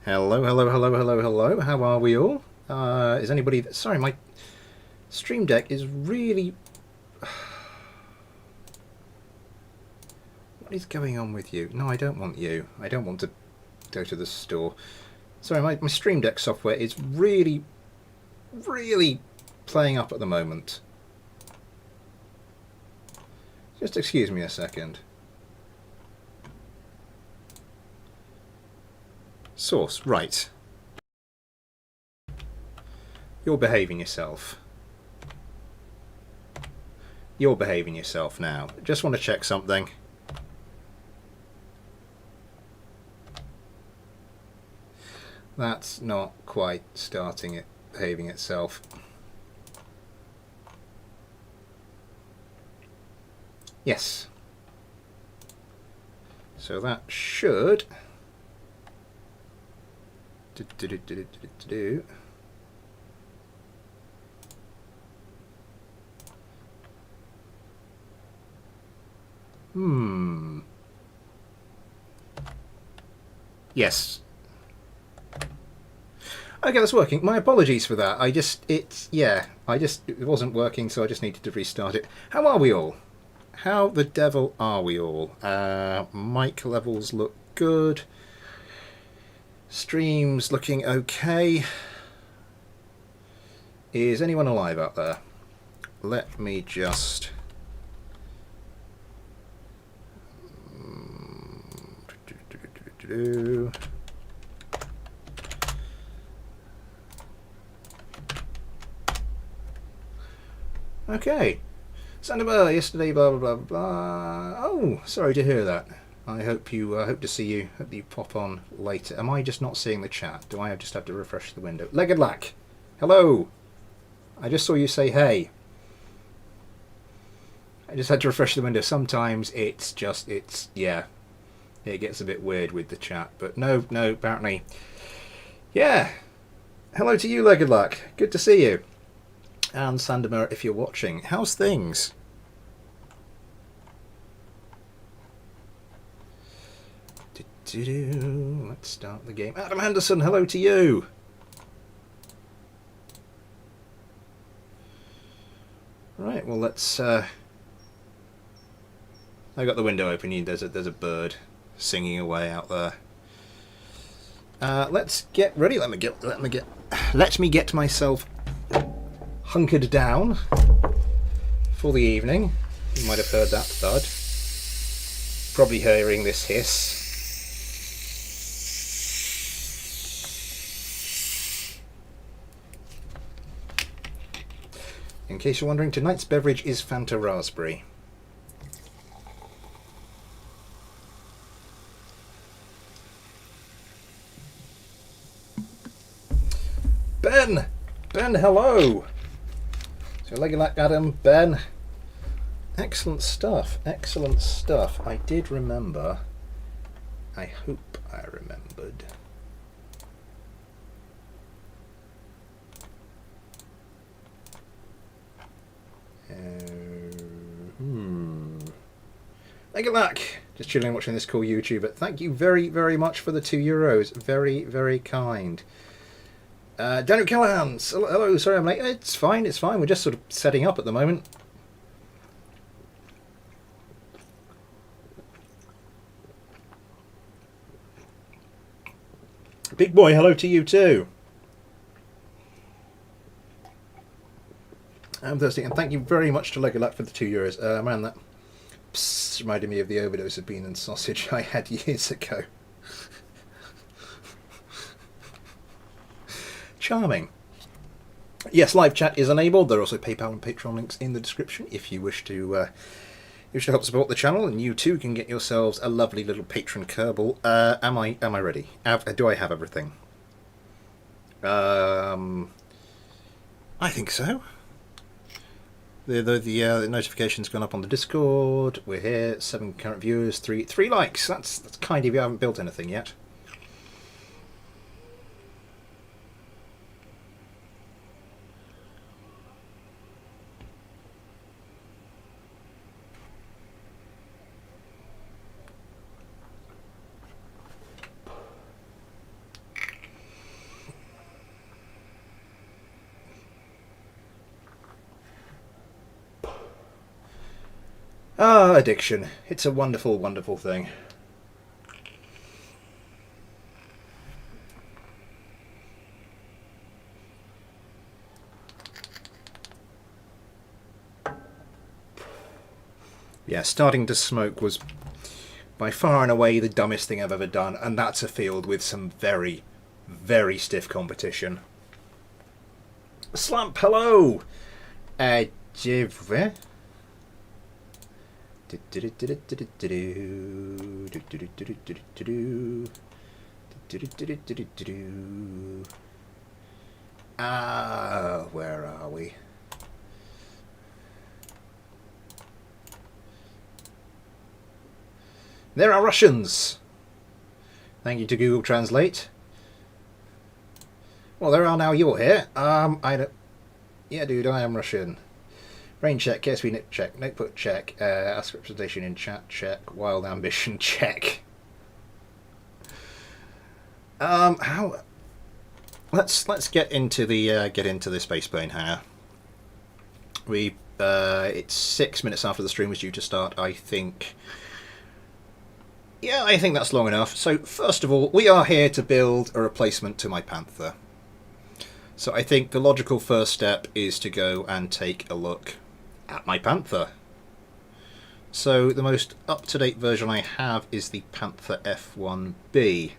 Hello, hello, hello, hello, hello. How are we all? Is anybody... Sorry, my stream deck is really... What is going on with you? No, I don't want you. I don't want to go to the store. Sorry, my stream deck software is really, really playing up at the moment. Just excuse me a second. Source, right. You're behaving yourself. You're behaving yourself now. Just want to check something. That's not quite starting it behaving itself. Yes. So that should do. Yes. Okay, that's working. My apologies for that. It wasn't working, so I just needed to restart it. How are we all? How the devil are we all? Mic levels look good. Stream's looking okay. Is anyone alive out there? Let me just... Okay. Sandover, yesterday, blah, blah, blah, blah. Oh, sorry to hear that. I hope you, hope to see you, hope you pop on later. Am I just not seeing the chat? Do I just have to refresh the window? Legged Lack, hello. I just saw you say hey. I just had to refresh the window. Sometimes it gets a bit weird with the chat, but no, apparently. Yeah. Hello to you, Legged Lack. Good to see you. And Sandomer, if you're watching, how's things? Let's start the game. Adam Henderson, hello to you. Right, well let's. I got the window open. There's a bird singing away out there. Let's get ready. Let me get myself hunkered down for the evening. You might have heard that thud. Probably hearing this hiss. In case you're wondering, tonight's beverage is Fanta Raspberry. Ben, hello. So Leggy Lack, Adam, Ben. Excellent stuff. Excellent stuff. I did remember. I hope I remembered. Leggy Lack, just chilling watching this cool YouTuber. Thank you very, very much for the €2. Very, very kind. Daniel Callahan, hello, sorry I'm late. It's fine, we're just sort of setting up at the moment. Big boy, hello to you too. I'm thirsty, and thank you very much to Leggy Lack for the €2. Man, that reminded me of the overdose of bean and sausage I had years ago. Charming. Yes, live chat is enabled. There are also PayPal and Patreon links in the description if you wish to help support the channel, and you too can get yourselves a lovely little patron Kerbal. Am I ready? Do I have everything? I think so. The notification's gone up on the Discord. We're here. 7 current viewers. 3 likes. That's kind of you. Haven't built anything yet. Ah, addiction. It's a wonderful, wonderful thing. Yeah, starting to smoke was by far and away the dumbest thing I've ever done, and that's a field with some very, very stiff competition. Slump, hello! Jive. Ah, where are we? There are Russians! Thank you to Google Translate. Well, there are now. You're here. I don't... Yeah, dude, I am Russian. Brain check, KSV nip check, notebook check, ask representation in chat check, wild ambition check. How? Let's get into the space plane hangar. It's 6 minutes after the stream was due to start, I think. Yeah, I think that's long enough. So first of all, we are here to build a replacement to my Panther. So I think the logical first step is to go and take a look at my Panther. So the most up-to-date version I have is the Panther F1B.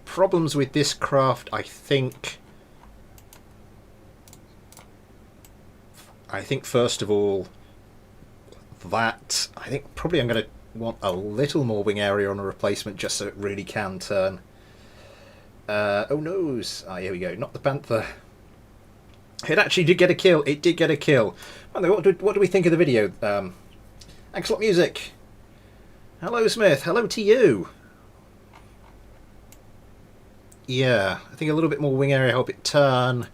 Problems with this craft, I think first of all, that I think probably I'm going to want a little more wing area on a replacement just so it really can turn. Oh noes! Ah, here we go. Not the Panther. It actually did get a kill. It did get a kill. What do we think of the video? Excellent music. Hello, Smith. Hello to you. Yeah, I think a little bit more wing area, help it turn.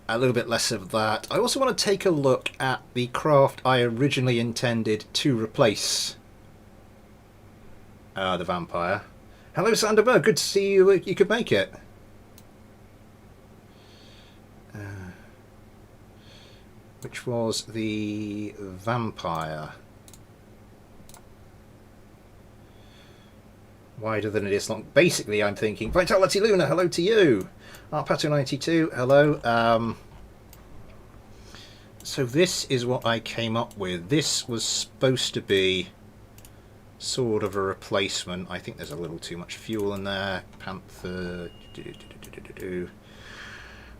A little bit less of that. I also want to take a look at the craft I originally intended to replace the Vampire. Hello, Sanderberg. Good to see you. You could make it. Which was the Vampire. Wider than it is long. Basically, I'm thinking Vitality Luna. Hello to you. Arpato92. Hello. So this is what I came up with. This was supposed to be sort of a replacement. I think there's a little too much fuel in there. Panther.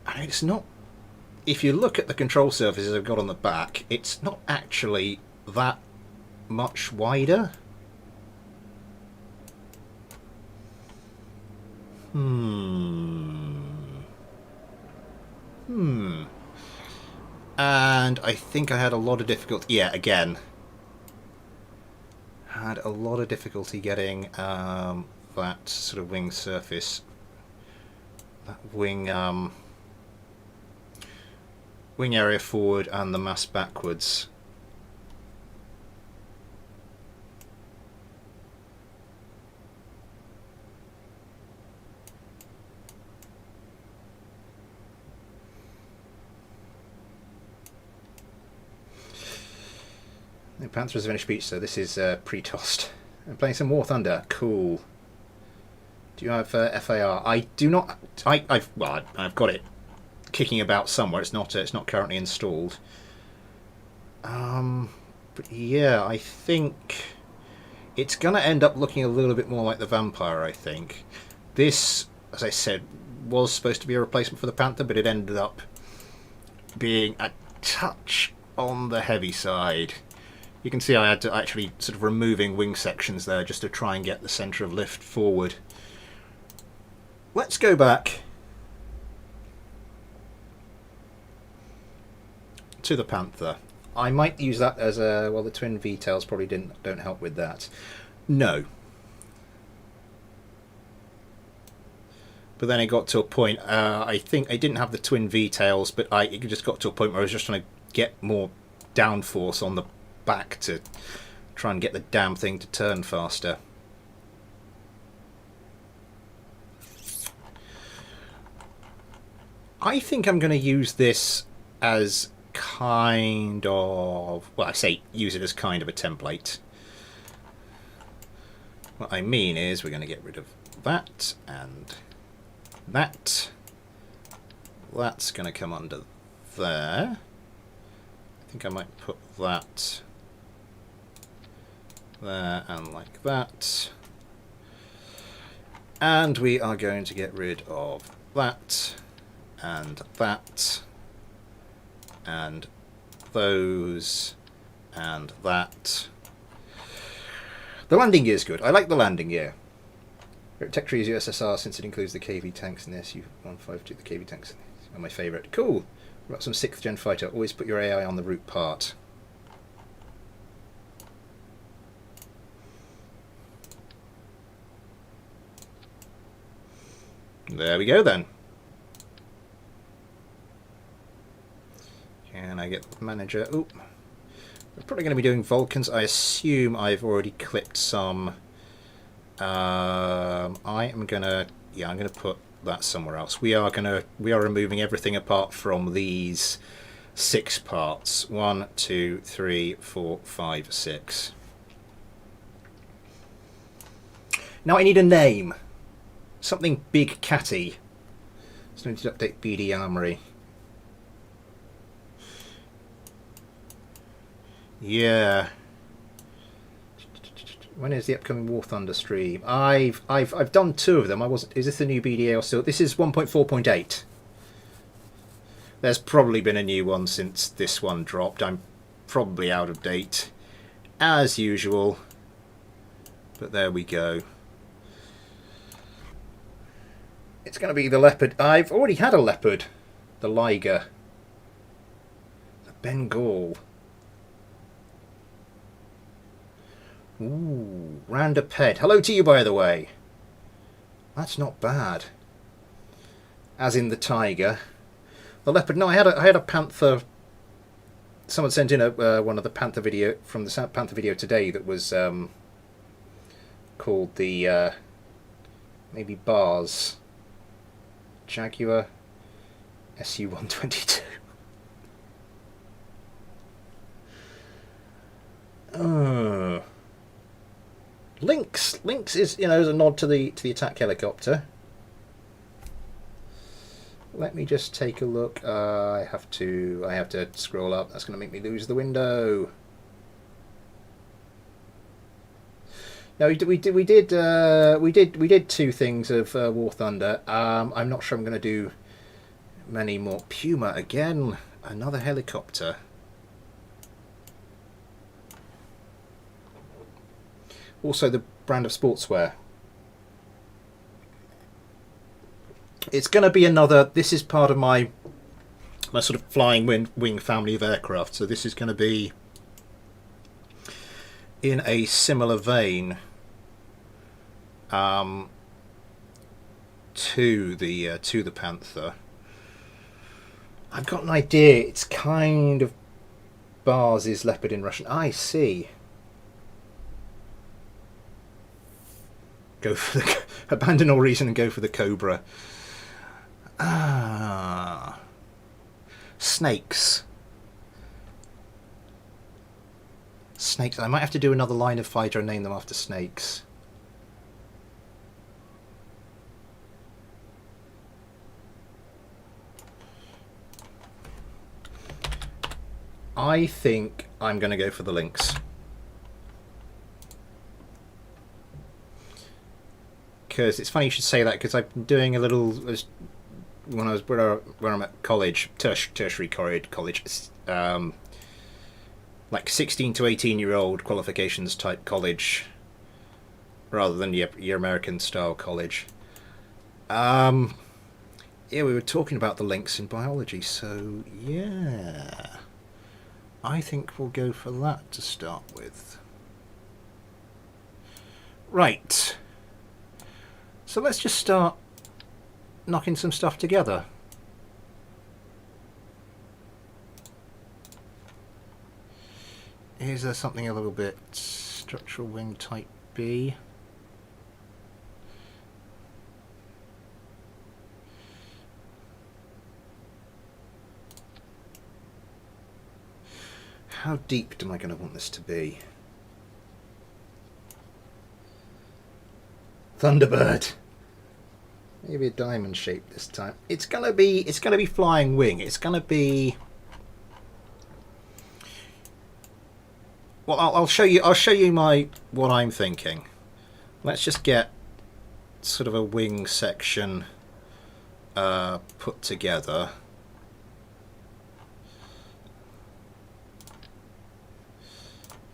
I mean, it's not. If you look at the control surfaces I've got on the back, it's not actually that much wider. And I think I had a lot of difficulty. Yeah, again. Had a lot of difficulty getting that sort of wing surface. That wing area forward and the mass backwards. The Panther is finished speech, so this is pre-tossed. I'm playing some War Thunder. Cool. Do you have FAR? I do not. I've got it kicking about somewhere. It's not currently installed. But yeah, I think it's gonna end up looking a little bit more like the Vampire. I think this, as I said, was supposed to be a replacement for the Panther, but it ended up being a touch on the heavy side. You can see I had to actually sort of removing wing sections there just to try and get the centre of lift forward. Let's go back to the Panther. I might use that as a... well, the twin V-tails probably don't help with that. No. But then it got to a point, I think I didn't have the twin V-tails, but it just got to a point where I was just trying to get more downforce on the back to try and get the damn thing to turn faster. I think I'm going to use this as kind of, well, I say use it as kind of a template. What I mean is we're going to get rid of that and that. That's going to come under there. I think I might put that there and like that. And we are going to get rid of that and that and those and that. The landing gear is good. I like the landing gear. Tech Tree's USSR since it includes the KV tanks and the SU-152. The KV tanks are my favourite. Cool. We've got some 6th gen fighter. Always put your AI on the root part. There we go then. Can I get the manager? Oh, we're probably going to be doing Vulcans. I assume I've already clipped some. I am gonna, yeah, I'm gonna put that somewhere else. We are removing everything apart from these 6 parts. 1, 2, 3, 4, 5, 6. Now I need a name. Something big catty. So I need to update BD Armory. Yeah. When is the upcoming War Thunder stream? I've done 2 of them. I wasn't. Is this the new BDA or still? This is 1.4.8. There's probably been a new one since this one dropped. I'm probably out of date, as usual. But there we go. It's going to be the Leopard. I've already had a Leopard. The Liger. The Bengal. Ooh, Randa Ped. Hello to you, by the way. That's not bad. As in the Tiger. The Leopard. No, I had a Panther. Someone sent in one of the Panther video from the Panther video today that was called the maybe Bars Jaguar SU-122. Oh. Lynx is, you know, is a nod to the attack helicopter. Let me just take a look. I have to scroll up. That's going to make me lose the window. No, we did 2 things of War Thunder. I'm not sure I'm going to do many more. Puma again, another helicopter. Also the brand of sportswear. It's going to be another. This is part of my sort of flying wing family of aircraft. So this is going to be in a similar vein to the Panther. I've got an idea. It's kind of Bars is Leopard in Russian. I see. Go for the abandon all reason and go for the Cobra. Ah, snakes. Snakes. I might have to do another line of fighter and name them after snakes. I think I'm going to go for the Lynx. Because it's funny you should say that, because I've been doing a little when I was where I'm at college, tertiary college, like 16 to 18-year-old qualifications type college, rather than your American style college. Yeah, we were talking about the Lynx in biology, so yeah, I think we'll go for that to start with. Right. So let's just start knocking some stuff together. Is there something a little bit structural wing type B? how deep am I going to want this to be? Thunderbird. Maybe a diamond shape this time. It's gonna be flying wing. It's gonna be. Well, I'll show you. I'll show you what I'm thinking. Let's just get sort of a wing section put together.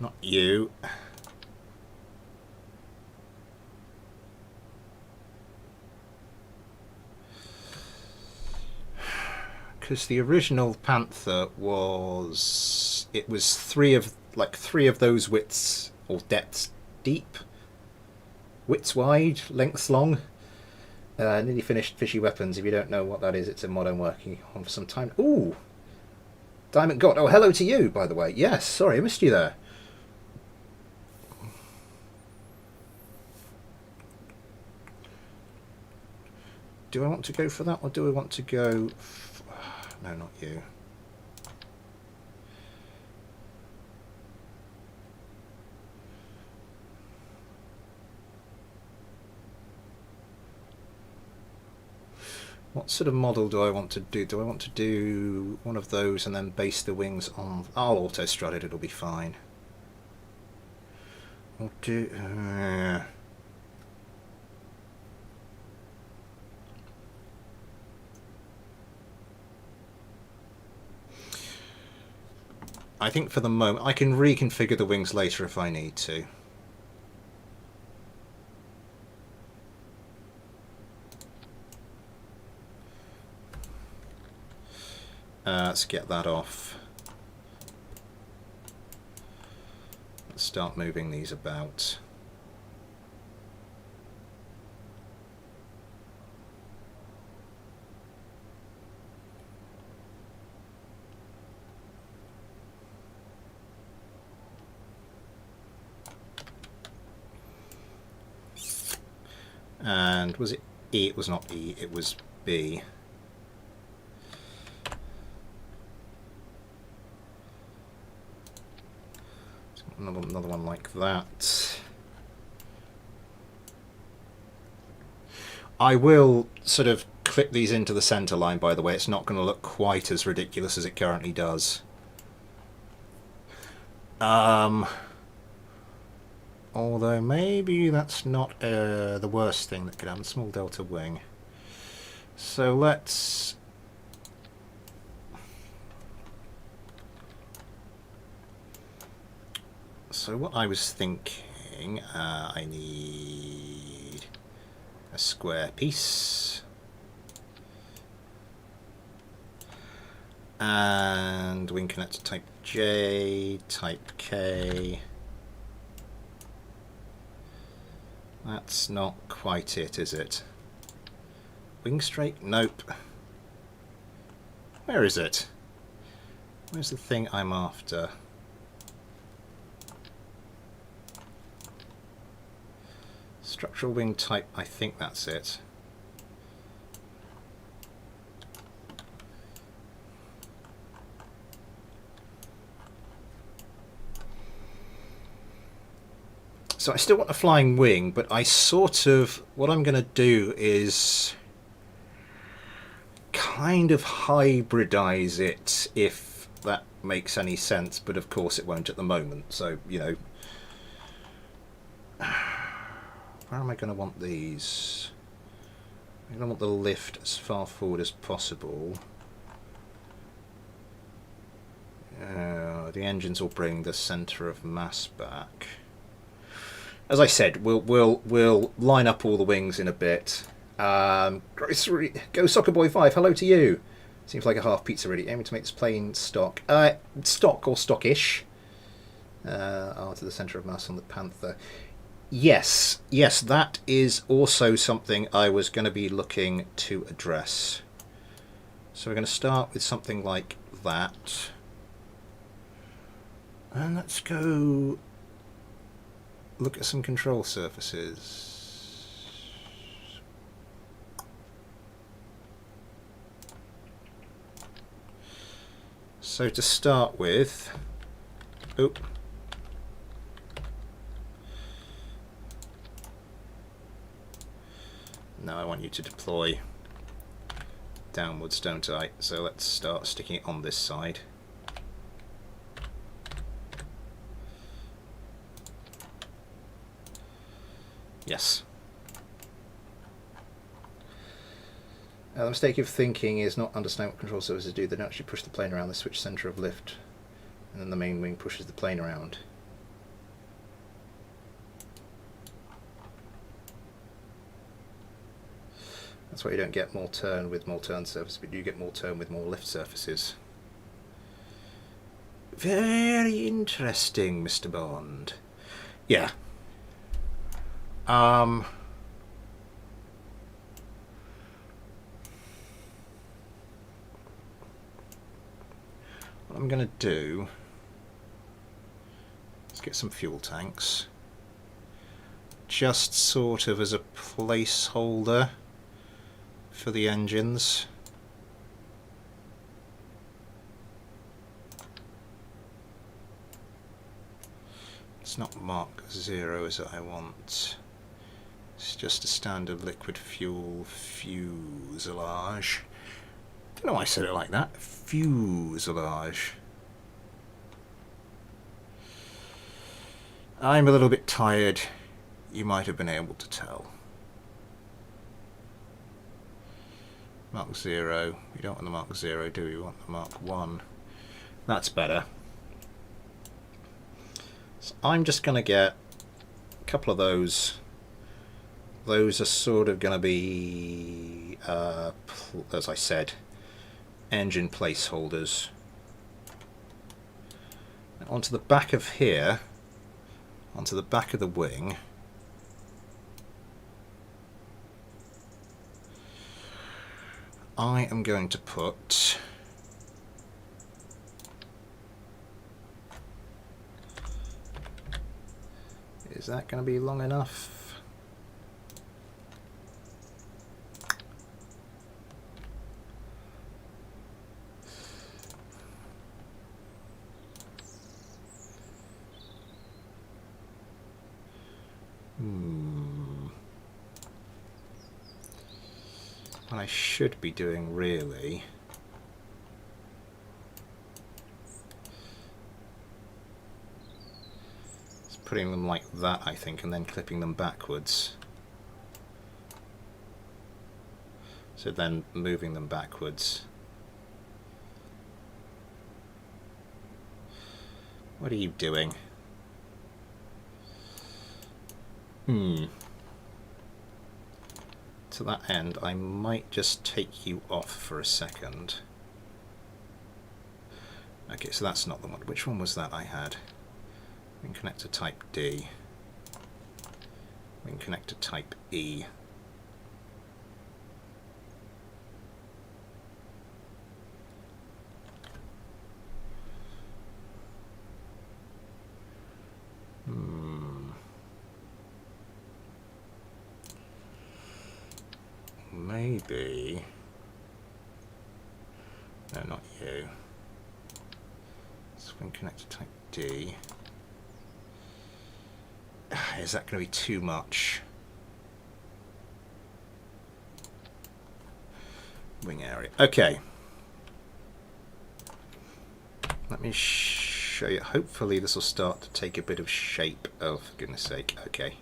Not you. Because the original Panther was three of those widths or depths deep, widths wide, lengths long. Nearly finished Fishy Weapons. If you don't know what that is, it's a mod I'm working on for some time. Ooh, Diamond God. Oh, hello to you, by the way. Yes, sorry, I missed you there. Do I want to go for that, or do I want to go... No, not you. What sort of model do I want to do? Do I want to do one of those and then base the wings on... I'll auto-strut it, it'll be fine. Or do... I think for the moment, I can reconfigure the wings later if I need to. Let's get that off. Let's start moving these about. And was it E? It was not E, it was B. Another one like that. I will sort of clip these into the center line, by the way. It's not going to look quite as ridiculous as it currently does. Although maybe that's not the worst thing that could happen. Small delta wing. So let's... So what I was thinking, I need a square piece. And wing connector type J, type K. That's not quite it, is it? Wing straight? Nope. Where is it? Where's the thing I'm after? Structural wing type, I think that's it. So I still want a flying wing, but I sort of, what I'm going to do is kind of hybridize it, if that makes any sense, but of course it won't at the moment, so, you know. Where am I going to want these? I'm going to want the lift as far forward as possible. The engines will bring the centre of mass back. As I said, we'll line up all the wings in a bit. Go Soccer Boy 5, hello to you. Seems like a half pizza ready. Aiming to make this plane stock. Stock or stockish. To the centre of mass on the Panther. Yes, that is also something I was going to be looking to address. So we're going to start with something like that. And let's go look at some control surfaces. So to start with, Oop. Now I want you to deploy downwards, don't I? So let's start sticking it on this side. Yes. The mistake of thinking is not understanding what control surfaces do. They don't actually push the plane around. They switch center of lift, and then the main wing pushes the plane around. That's why you don't get more turn with more turn surfaces, but you get more turn with more lift surfaces. Very interesting, Mr. Bond. Yeah. What I'm going to do is get some fuel tanks, just sort of as a placeholder for the engines. It's not Mark 0 as I want. It's just a standard liquid fuel fuselage. I don't know why I said it like that. Fuselage. I'm a little bit tired. You might have been able to tell. Mark 0. We don't want the Mark 0, do we? We want the Mark 1. That's better. So I'm just going to get a couple of those. Those are sort of going to be, as I said, engine placeholders. And onto the back of here, onto the back of the wing, I am going to put is that going to be long enough? What I should be doing really is putting them like that, I think, and then clipping them backwards. So then moving them backwards. What are you doing? To that end, I might just take you off for a second. Okay, so that's not the one. Which one was that I had? Wing connector type D. Wing connector type E. Maybe. No, not you. Swing connector type D. Is that going to be too much? Wing area. Okay. Let me show you. Hopefully this will start to take a bit of shape. Oh, for goodness sake. Okay.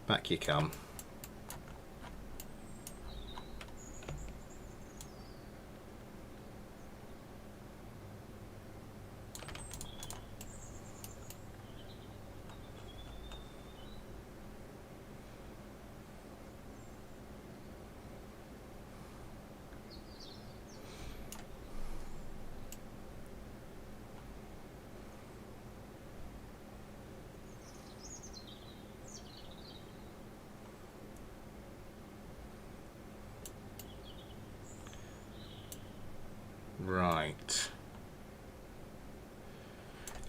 Back you come. Right.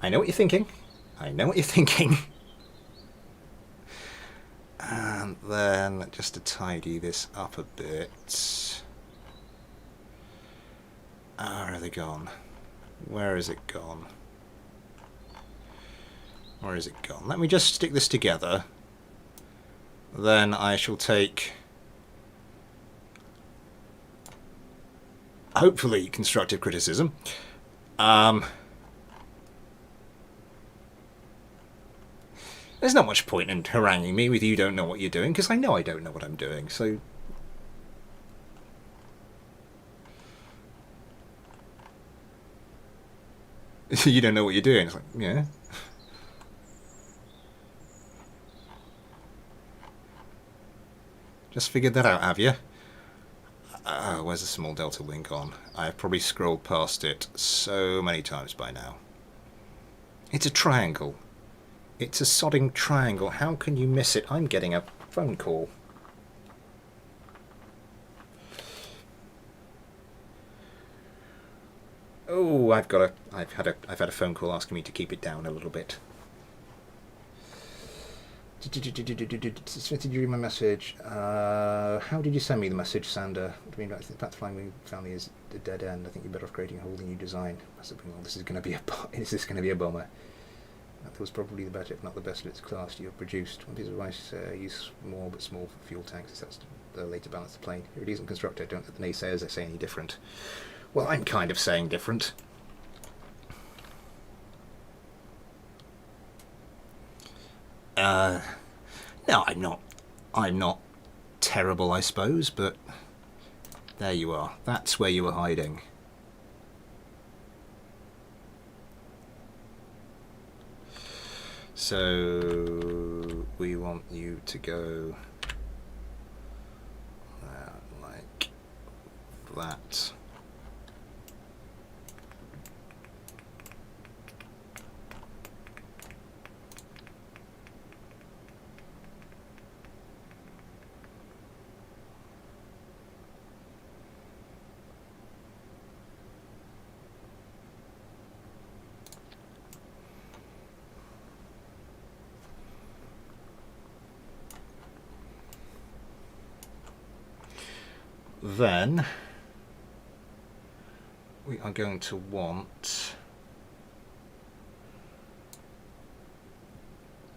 I know what you're thinking. I know what you're thinking. And then just to tidy this up a bit. Where are they gone? Where is it gone? Where is it gone? Let me just stick this together. Then I shall take, hopefully, constructive criticism. There's not much point in haranguing me with you don't know what you're doing, because I know I don't know what I'm doing, so... You don't know what you're doing. It's like, yeah. Just figured that out, have you? Where's the small delta link on? I've probably scrolled past it so many times by now. It's a triangle. It's a sodding triangle. How can you miss it? I'm getting a phone call. Oh, I've had a phone call asking me to keep it down a little bit. Smith, did you read my message? How did you send me the message, Sander? What do you mean about the flying family is a dead end? I think you're better off creating a whole new design. This is going to be a bomber. That was probably the better, if not the best of its class you have produced. One piece of advice: use more but small for fuel tanks. That's the way to balance the plane. If it isn't constructed, don't let the naysayers say any different. Well, I'm kind of saying different. No, I'm not. I'm not terrible, I suppose, but there you are. That's where you were hiding. So we want you to go like that. Then we are going to want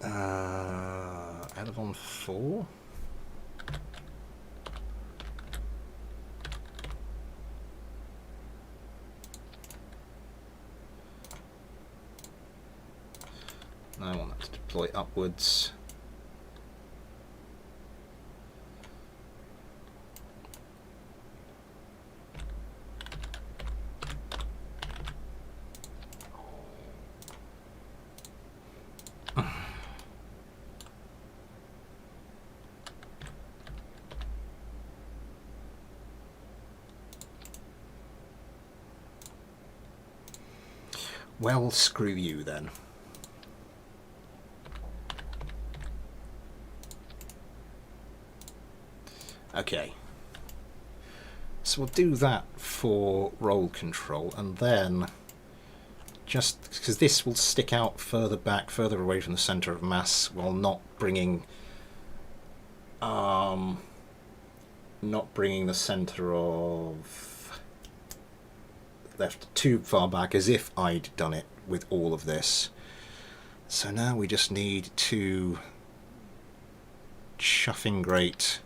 Elevon 4. I want that to deploy upwards. Well, screw you then. Okay. So we'll do that for roll control, and then just because this will stick out further back, further away from the center of mass, while not bringing the center of left too far back, as if I'd done it with all of this. So now we just need to chuffing grate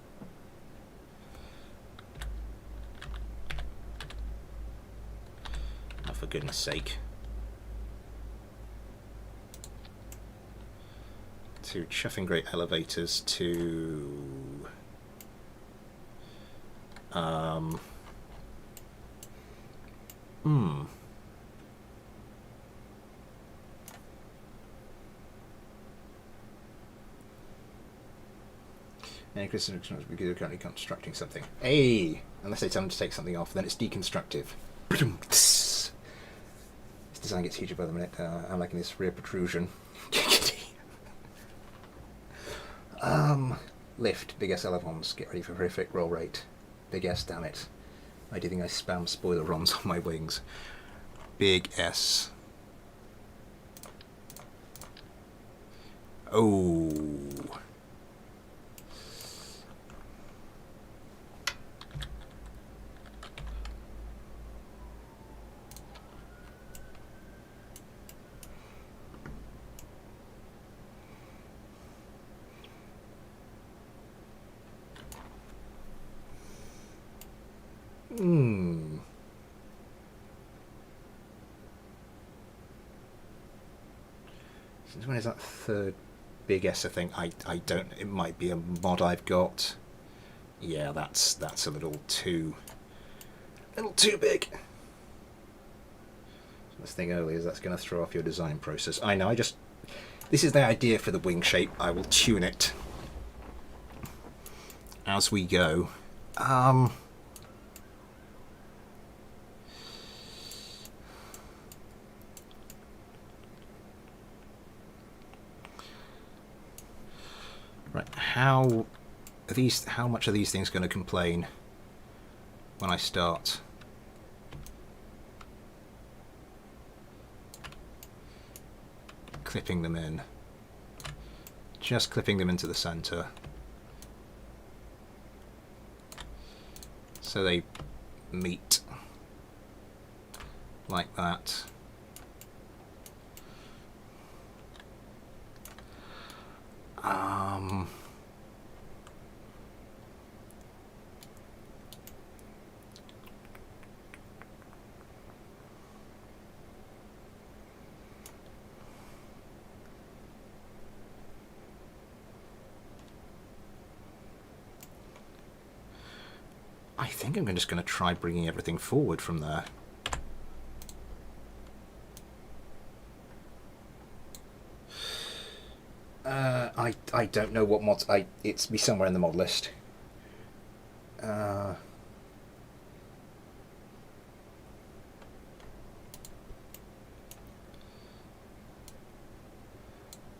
for goodness sake. To chuffing grate elevators to Any criticism because you're currently constructing something. Hey! Unless they tell them to take something off, then it's deconstructive. This design gets huger by the minute. I'm liking this rear protrusion. Lift. Big S elevons. Get ready for horrific roll rate. Big S, damn it. I do think I spam spoiler ROMs on my wings. Big S. Oh. When is that third big S, I think? I don't, it might be a mod I've got. Yeah, that's a little too big. I was thinking earlier, that's going to throw off your design process. I know, this is the idea for the wing shape. I will tune it as we go. Right, how much are these things going to complain when I start? Clipping them in. Just clipping them into the center. So they meet like that. I think I'm just going to try bringing everything forward from there. I don't know what mods. It's be somewhere in the mod list.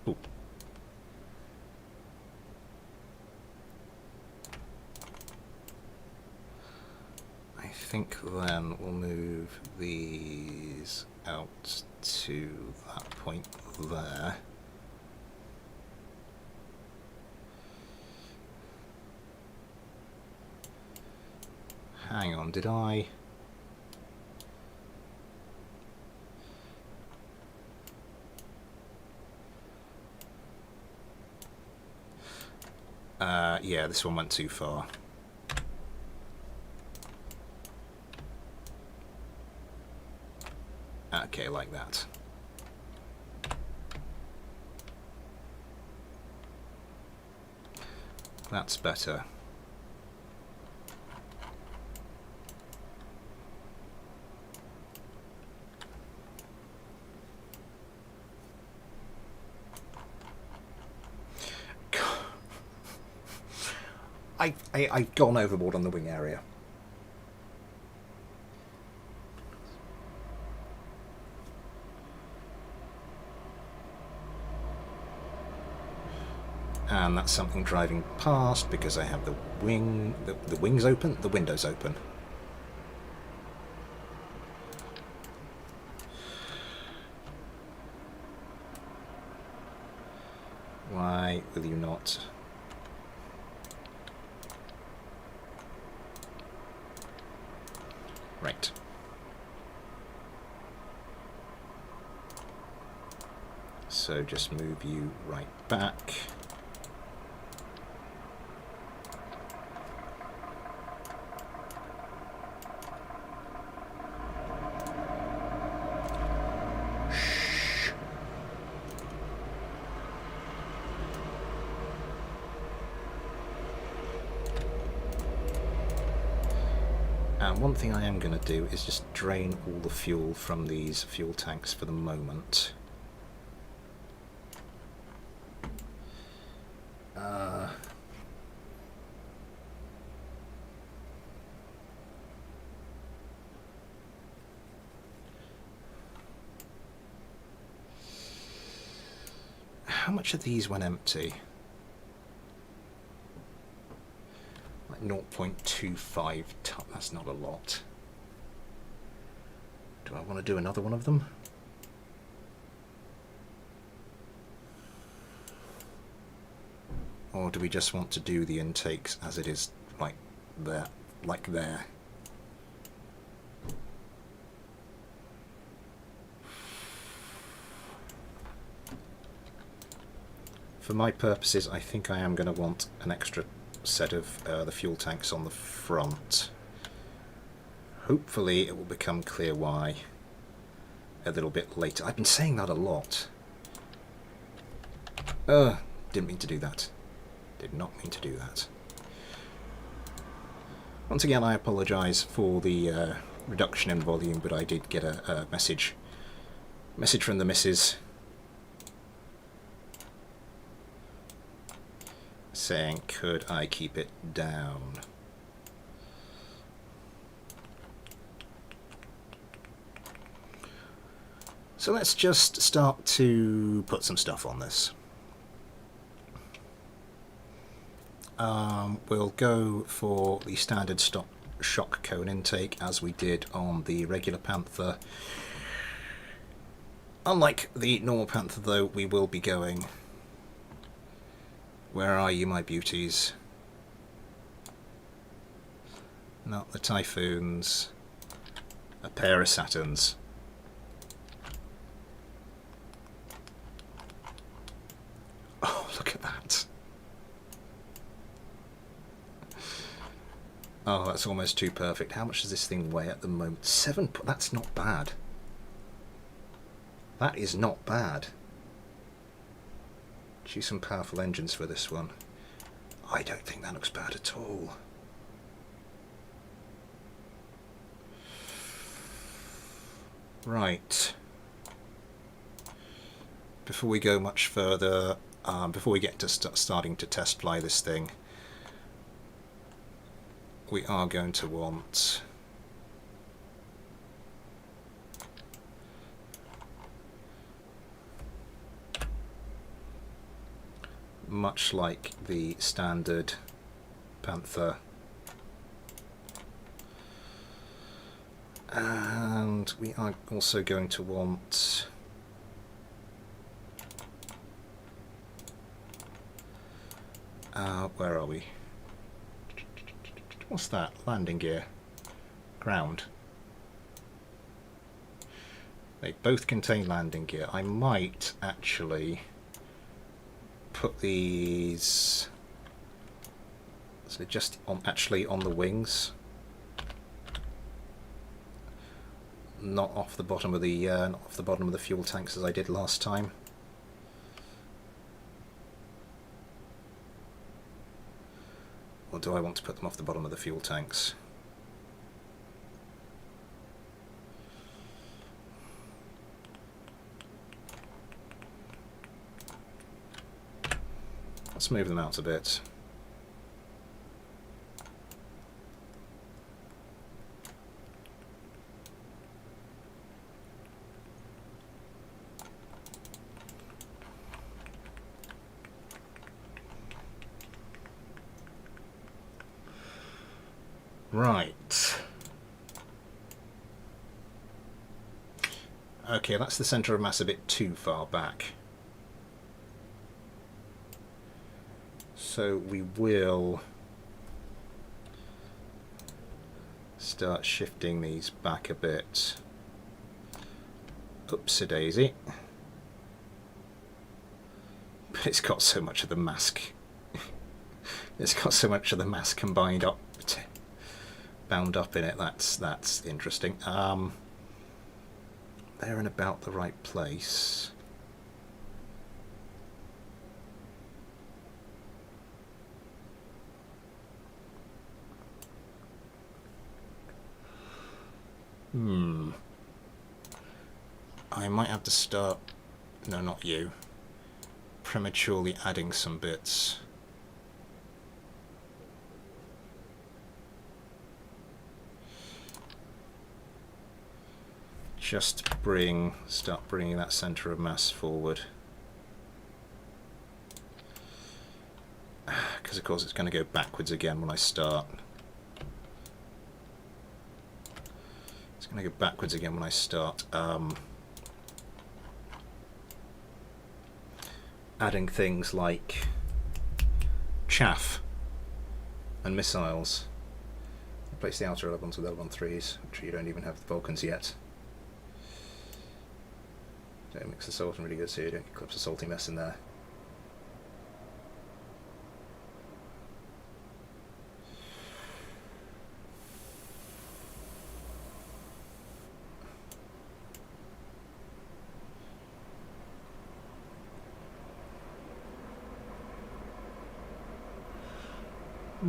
Ooh. I think then we'll move these out to that point there. Hang on, did I? Yeah, this one went too far. Okay, like that. That's better. I've gone overboard on the wing area. And that's something driving past because I have the wings open, the windows open. Why will you not? Right. So just move you right back. One thing I am going to do is just drain all the fuel from these fuel tanks for the moment. How much are these when empty? 0.25 ton, that's not a lot. Do I want to do another one of them? Or do we just want to do the intakes as it is, like there, like there? For my purposes, I think I am going to want an extra set of the fuel tanks on the front. Hopefully it will become clear why a little bit later. I've been saying that a lot. Didn't mean to do that. Did not mean to do that. Once again, I apologise for the reduction in volume, but I did get a message from the missus saying, could I keep it down? So let's just start to put some stuff on this. We'll go for the standard stock shock cone intake as we did on the regular Panther. Unlike the normal Panther though, we will be going... Where are you, my beauties? Not the Typhoons. A pair of Saturns. Oh, look at that. Oh, that's almost too perfect. How much does this thing weigh at the moment? 7... That's not bad. That is not bad. Choose some powerful engines for this one. I don't think that looks bad at all. Right. Before we go much further, before we get to starting to test fly this thing, we are going to want much like the standard Panther, and we are also going to want where are we? What's that? Landing gear. Ground. They both contain landing gear. I might actually put these so just on on the wings, not off the bottom of the fuel tanks as I did last time. Or do I want to put them off the bottom of the fuel tanks? Let's move them out a bit. Right. Okay, that's the centre of mass a bit too far back. So we will start shifting these back a bit. Oopsie daisy. But it's got so much of the mass. It's got so much of the mass combined up, bound up in it. That's interesting. They're in about the right place. I might have to start... No, not you. Prematurely adding some bits. Just start bringing that centre of mass forward. Because of course it's going to go backwards again when I start. It's going to go backwards again when I start adding things like chaff and missiles. Replace the outer L1s with L13s, which you don't even have the Vulcans yet. Don't mix the salt and really good so you don't eclipse the salty mess in there. I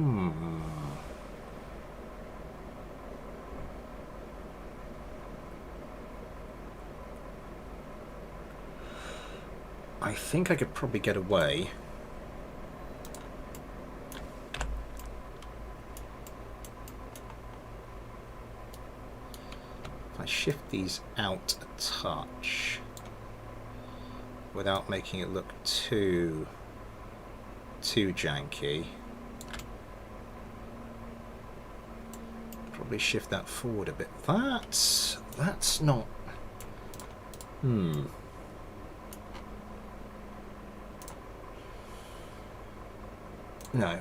think I could probably get away. If I shift these out a touch without making it look too janky. Probably shift that forward a bit. That's not... No,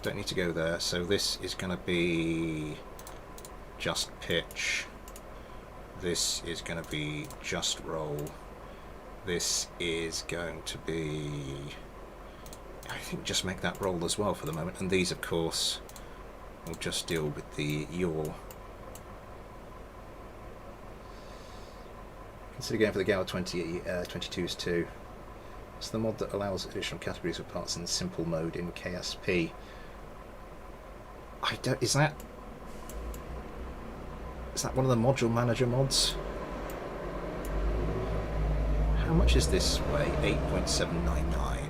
don't need to go there. So this is going to be just pitch. This is going to be just roll. This is going to be... I think just make that roll as well for the moment. And these, of course, will just deal with the yaw. Consider going for the Gower 22s too. It's the mod that allows additional categories of parts in simple mode in KSP. I don't... Is that one of the module manager mods? How much is this weigh? 8.799.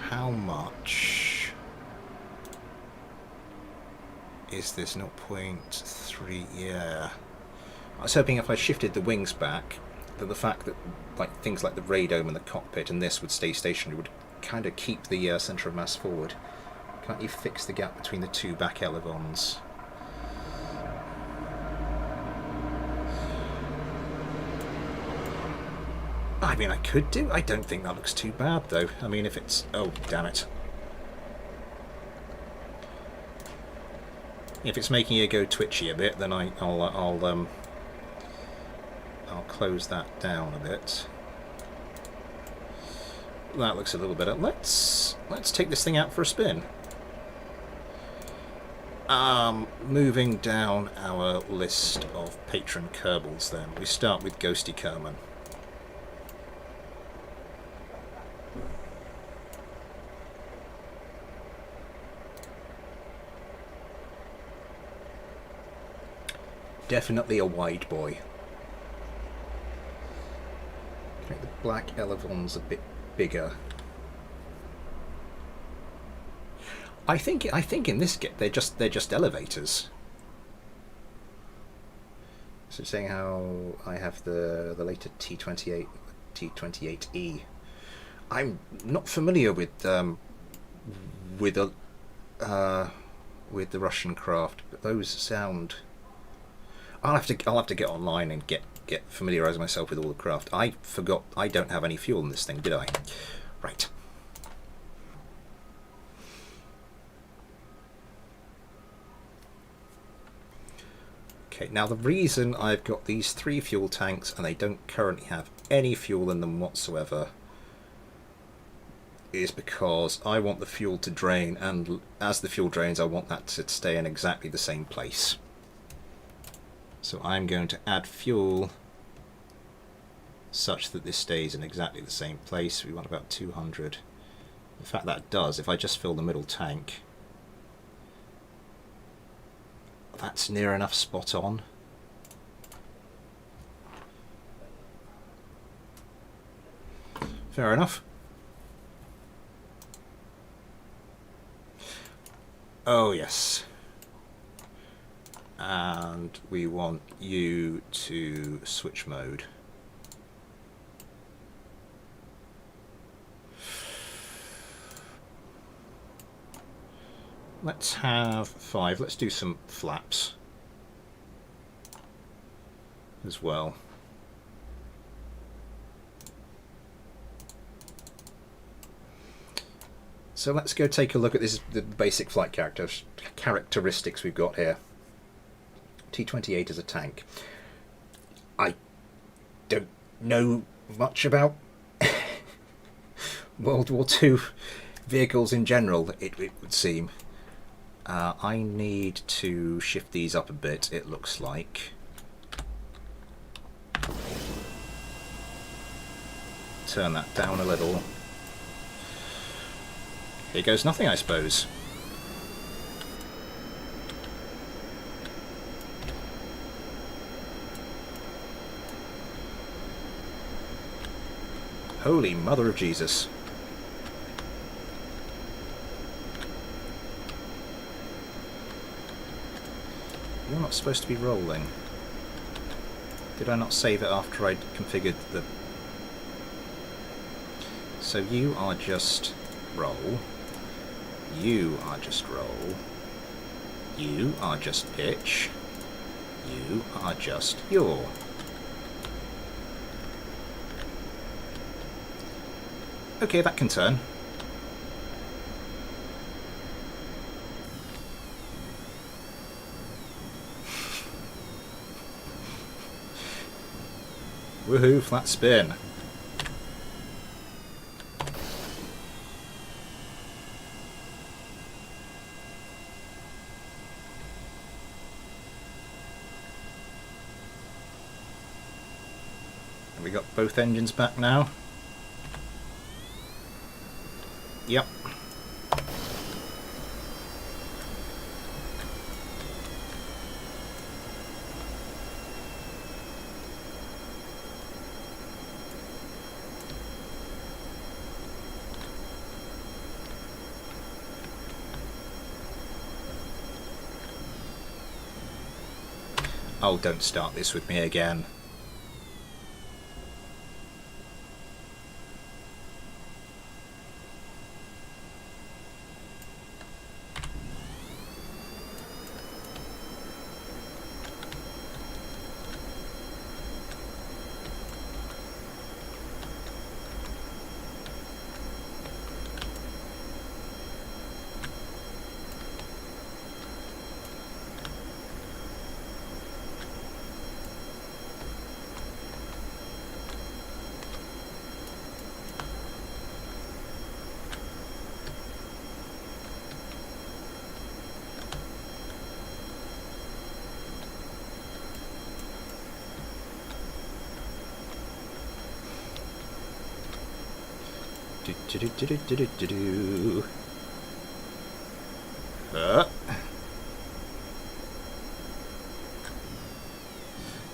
How much is this? 0.3? Yeah. I was hoping if I shifted the wings back, that the fact that things like the radome and the cockpit and this would stay stationary would kind of keep the centre of mass forward. Can't you fix the gap between the two back elevons? I mean, I could do. I don't think that looks too bad, though. I mean, if it's... Oh, damn it. If it's making it go twitchy a bit, then I'll close that down a bit. That looks a little better. Let's take this thing out for a spin. Moving down our list of patron Kerbals, then we start with Ghosty Kerman. Definitely a wide boy. Make the black elevons a bit bigger. I think in this kit they're just elevators. So saying how I have the later T28E. I'm not familiar with the Russian craft, but those sound. I'll have to get online and get familiarise myself with all the craft. I forgot I don't have any fuel in this thing, did I? Right. Okay, now the reason I've got these 3 fuel tanks and they don't currently have any fuel in them whatsoever is because I want the fuel to drain, and as the fuel drains I want that to stay in exactly the same place. So I'm going to add fuel such that this stays in exactly the same place. We want about 200. In fact, that does. If I just fill the middle tank, that's near enough spot on. Fair enough. Oh, yes. And we want you to switch mode. Let's have 5. Let's do some flaps as well. So let's go take a look at this, the basic flight characteristics we've got here. T-28 is a tank. I don't know much about World War II vehicles in general, it would seem. I need to shift these up a bit, it looks like. Turn that down a little. Here goes nothing, I suppose. Holy Mother of Jesus. You're not supposed to be rolling. Did I not save it after I'd configured the... So you are just roll. You are just roll. You are just pitch. You are just yaw. Okay, that can turn. Woohoo, flat spin. Have we got both engines back now? Yep. Oh, don't start this with me again.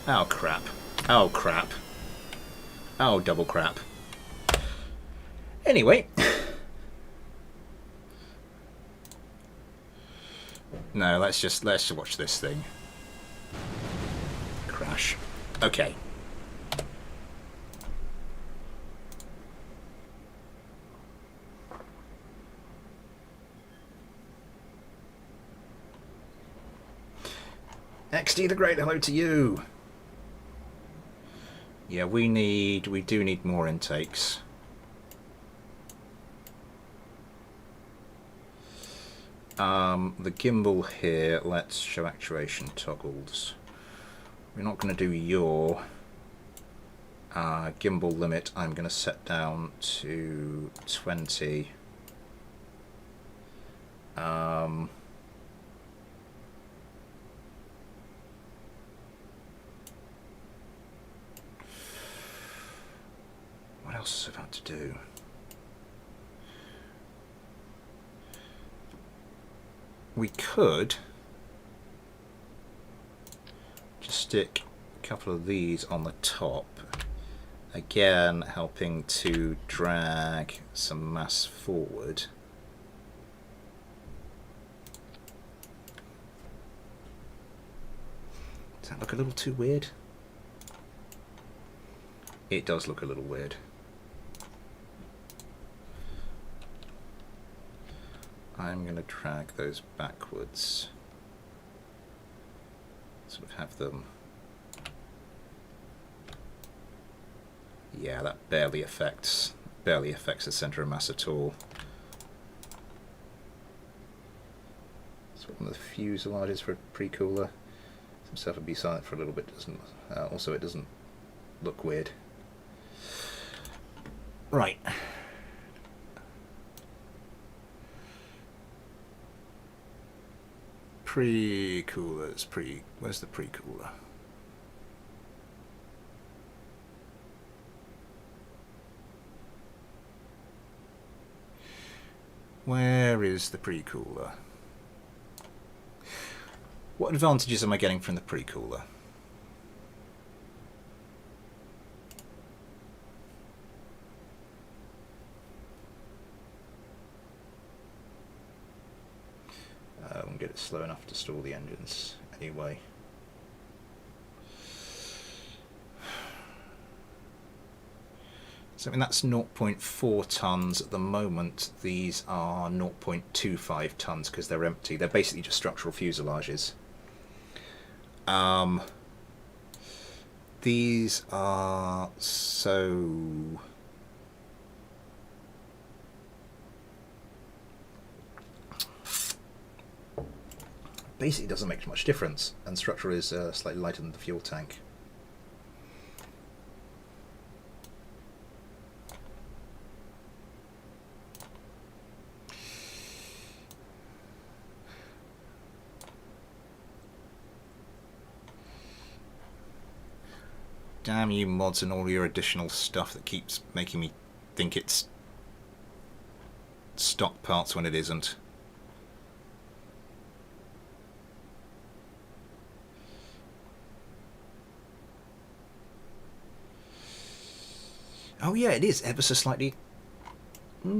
Oh crap. Oh crap. Oh double crap. Anyway. No, let's just watch this thing. Crash. Okay. XD the Great, hello to you. Yeah, we do need more intakes. The gimbal here, let's show actuation toggles. We're not going to do your gimbal limit. I'm going to set down to 20. What else is about to do? We could just stick a couple of these on the top, again helping to drag some mass forward. Does that look a little too weird? It does look a little weird. I'm going to drag those backwards, sort of have them, yeah, that barely affects the centre of mass at all. So one of the fuselages for a pre-cooler, some stuff would be silent for a little bit, doesn't also it doesn't look weird. Right. Pre-coolers, where's the pre-cooler? Where is the pre-cooler? What advantages am I getting from the pre-cooler? We'll get it slow enough to stall the engines anyway. So I mean that's 0.4 tons at the moment. These are 0.25 tons because they're empty. They're basically just structural fuselages. These are so... basically doesn't make much difference, and structure is slightly lighter than the fuel tank. Damn you mods and all your additional stuff that keeps making me think it's stock parts when it isn't. Oh yeah, it is ever so slightly. It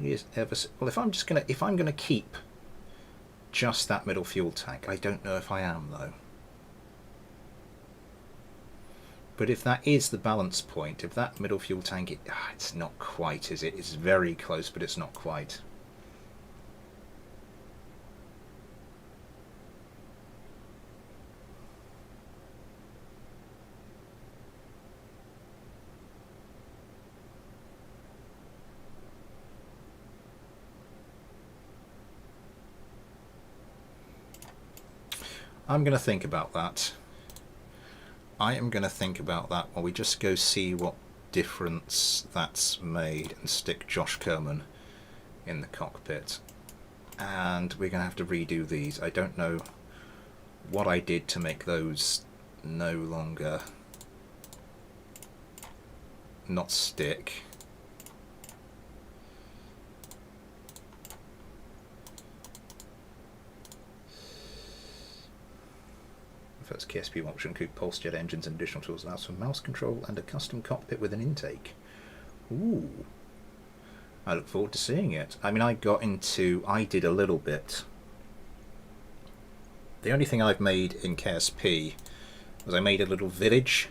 is ever so... well, if I'm gonna keep just that middle fuel tank, I don't know if I am though. But if that is the balance point, if that middle fuel tank, it's not quite, is it? It's very close, but it's not quite. I'm going to think about that. I am going to think about that while we just go see what difference that's made and stick Josh Kerman in the cockpit. And we're going to have to redo these. I don't know what I did to make those no longer not stick. First KSP option include pulse jet engines and additional tools, allows for mouse control and a custom cockpit with an intake. Ooh. I look forward to seeing it. I mean, I did a little bit. The only thing I've made in KSP was I made a little village.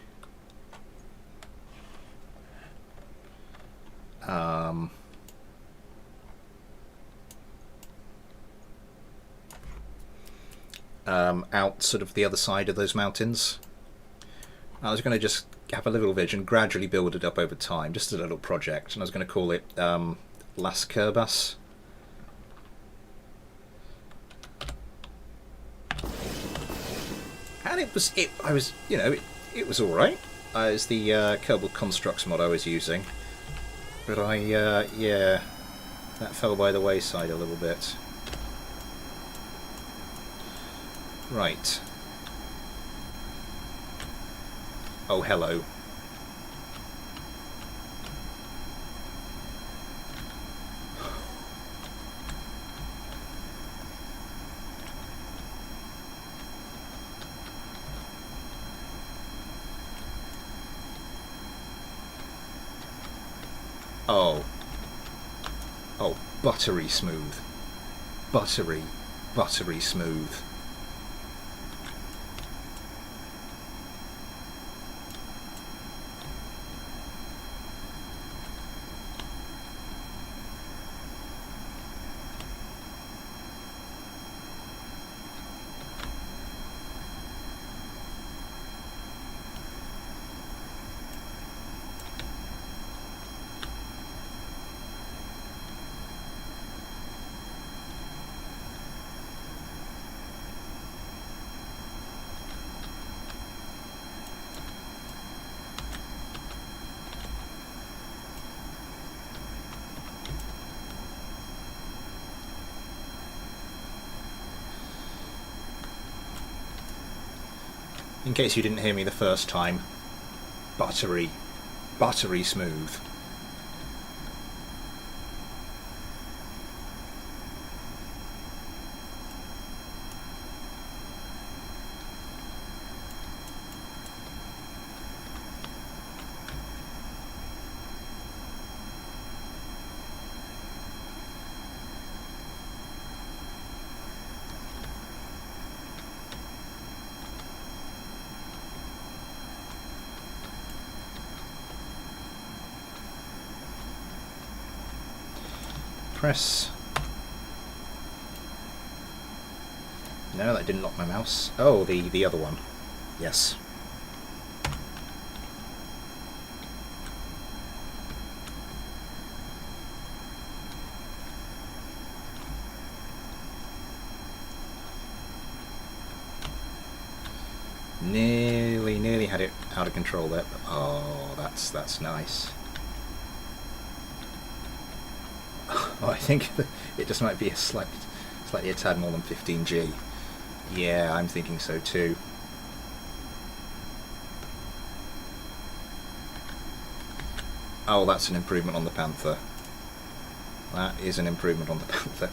Out sort of the other side of those mountains. I was going to just have a little village and gradually build it up over time, just a little project, and I was going to call it Las Kerbas. And it was all right. It was the Kerbal Constructs mod I was using, but yeah, that fell by the wayside a little bit. Right. Oh, hello. Oh. Oh, buttery smooth. Buttery smooth. In case you didn't hear me the first time, buttery smooth. press. No, that didn't lock my mouse. Oh, the other one. Yes. Nearly had it out of control there. But oh, that's nice. Oh, I think it just might be a slightly a tad more than 15G. Yeah, I'm thinking so too. Oh, that's an improvement on the Panther. That is an improvement on the Panther.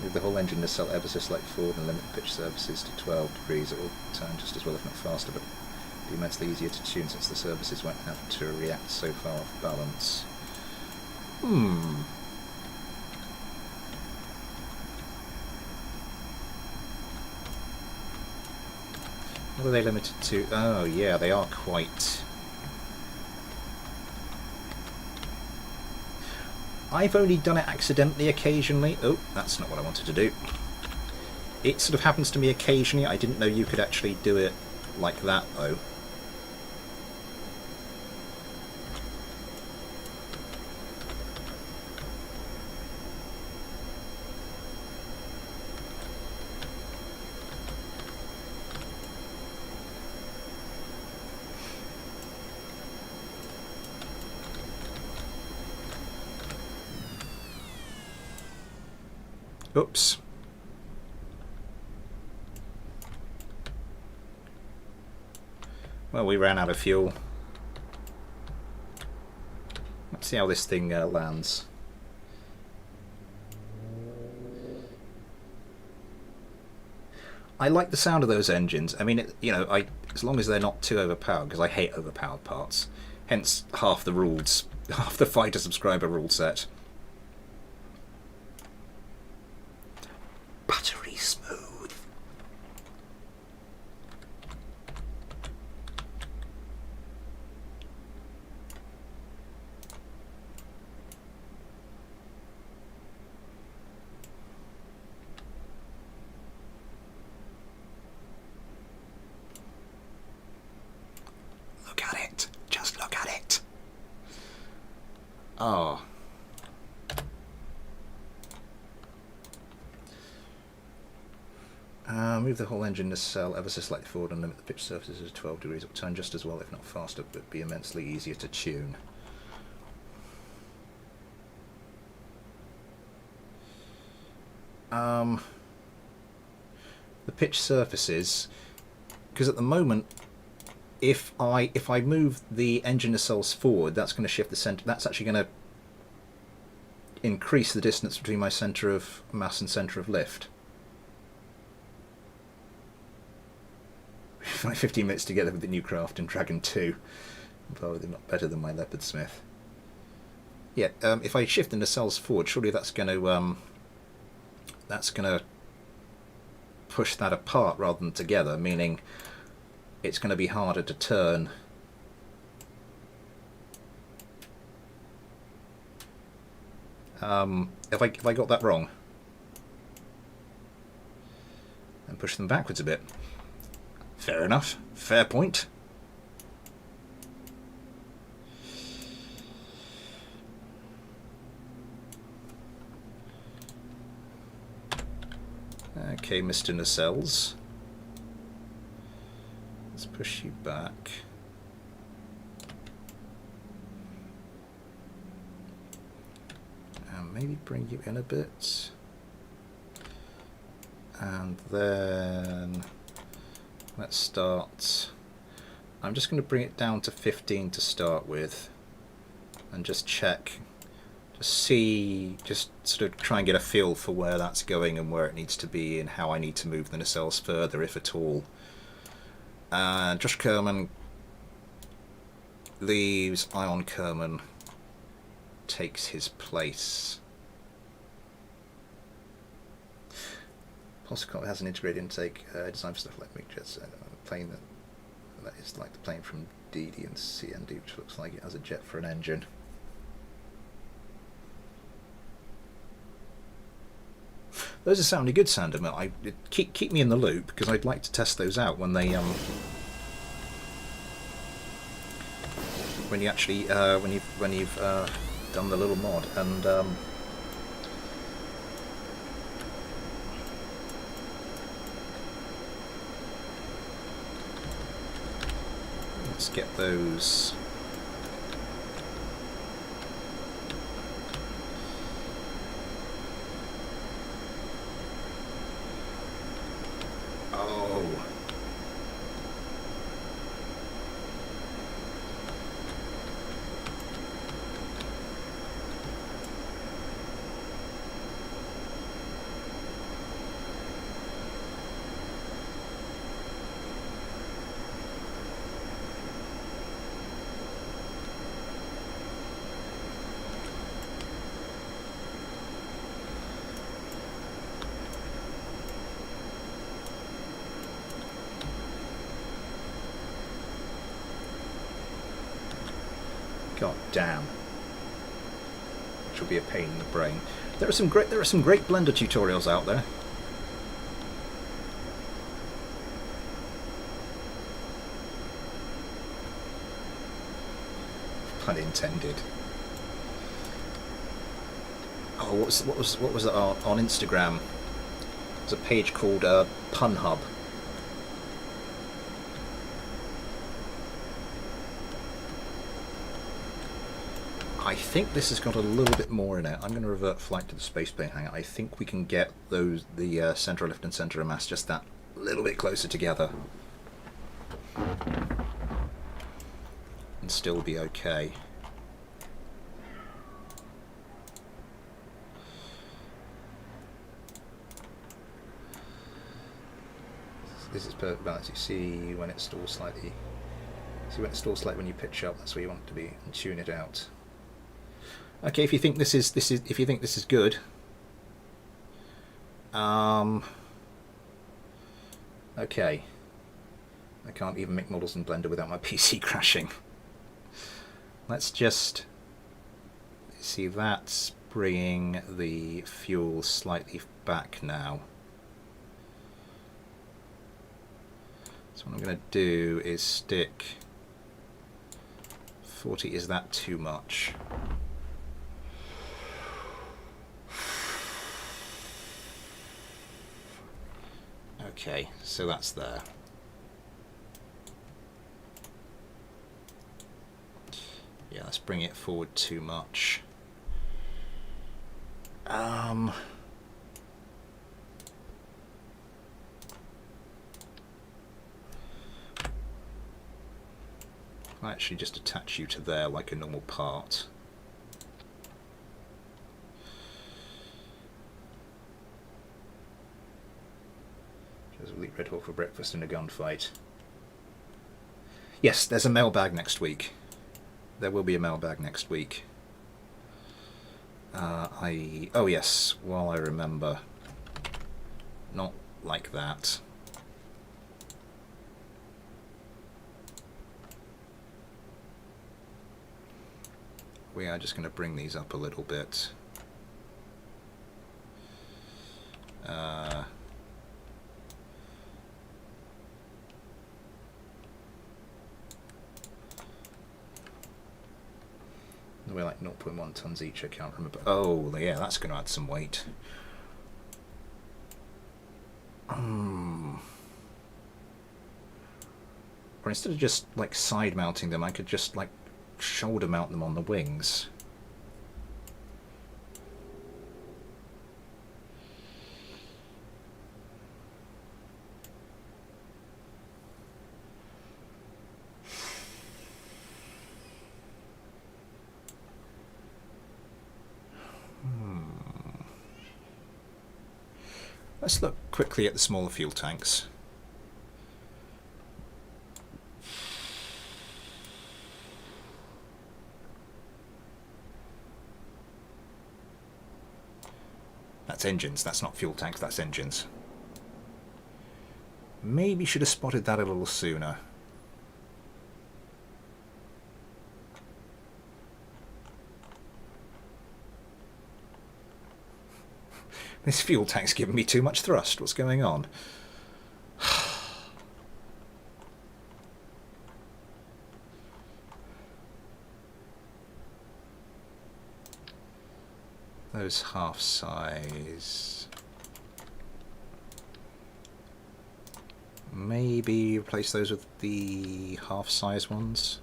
Move the whole engine nacelle ever so slightly forward and limit the pitch surfaces to 12 degrees. It will turn just as well, if not faster, but it'll be immensely easier to tune since the surfaces won't have to react so far off balance. What are they limited to? Oh yeah, they are quite... I've only done it accidentally occasionally. Oh, that's not what I wanted to do. It sort of happens to me occasionally. I didn't know you could actually do it like that, though. Oops. Well, we ran out of fuel. Let's see how this thing lands. I like the sound of those engines. I mean, you know, as long as they're not too overpowered, because I hate overpowered parts. Hence, half the rules, half the fighter subscriber rule set. Buttery smooth. Look at it. Just look at it. Oh. Move the whole engine nacelle ever so slightly forward and limit the pitch surfaces to 12 degrees. It will turn just as well, if not faster, but be immensely easier to tune. The pitch surfaces, because at the moment, if I move the engine nacelles forward, that's going to shift the center. That's actually going to increase the distance between my center of mass and center of lift. Like 15 minutes together with the new craft in Dragon 2. Probably not better than my Leopard Smith. Yeah, if I shift the nacelles forward, surely that's going to push that apart rather than together, meaning it's going to be harder to turn. Have I got that wrong? And push them backwards a bit. Fair enough. Fair point. Okay, Mr. Nacelles. Let's push you back. And maybe bring you in a bit. And then let's start. I'm just going to bring it down to 15 to start with and just check. Just sort of try and get a feel for where that's going and where it needs to be and how I need to move the nacelles further, if at all. Josh Kerman leaves, Ion Kerman takes his place. Pulsar has an integrated intake designed for stuff like MiG-jets, a plane that is like the plane from DD and CND, which looks like it has a jet for an engine. Those are sounding good, Sandermill. Keep me in the loop, because I'd like to test those out when they when you actually when you've done the little mod. And let's get those. Oh. God damn. Which will be a pain in the brain. There are some great Blender tutorials out there. Pun intended. Oh, what was it on Instagram? There's a page called Pun Hub. I think this has got a little bit more in it. I'm going to revert flight to the space plane hangar. I think we can get the center of lift and center of mass just that little bit closer together and still be okay. This is perfect balance. You see when it stalls slightly. See when it stalls slightly when you pitch up. That's where you want it to be, and tune it out. Okay, if you think this is good. Okay. I can't even make models in Blender without my PC crashing. Let's just see, that's bringing the fuel slightly back now. So what I'm going to do is stick 40. Is that too much? Okay, so that's there. Yeah, let's bring it forward too much. I'll actually just attach you to there like a normal part. We'll eat Red Hawk for breakfast in a gunfight. Yes, there's a mailbag next week. There will be a mailbag next week. Oh yes, while I remember. Not like that. We are just going to bring these up a little bit. We're like 0.1 tons each, I can't remember. Oh, yeah, that's going to add some weight. Or instead of just like side mounting them, I could just like shoulder mount them on the wings. Let's look quickly at the smaller fuel tanks. That's engines, that's not fuel tanks, that's engines. Maybe should have spotted that a little sooner. This fuel tank's giving me too much thrust. What's going on? Those half size. Maybe replace those with the half size ones.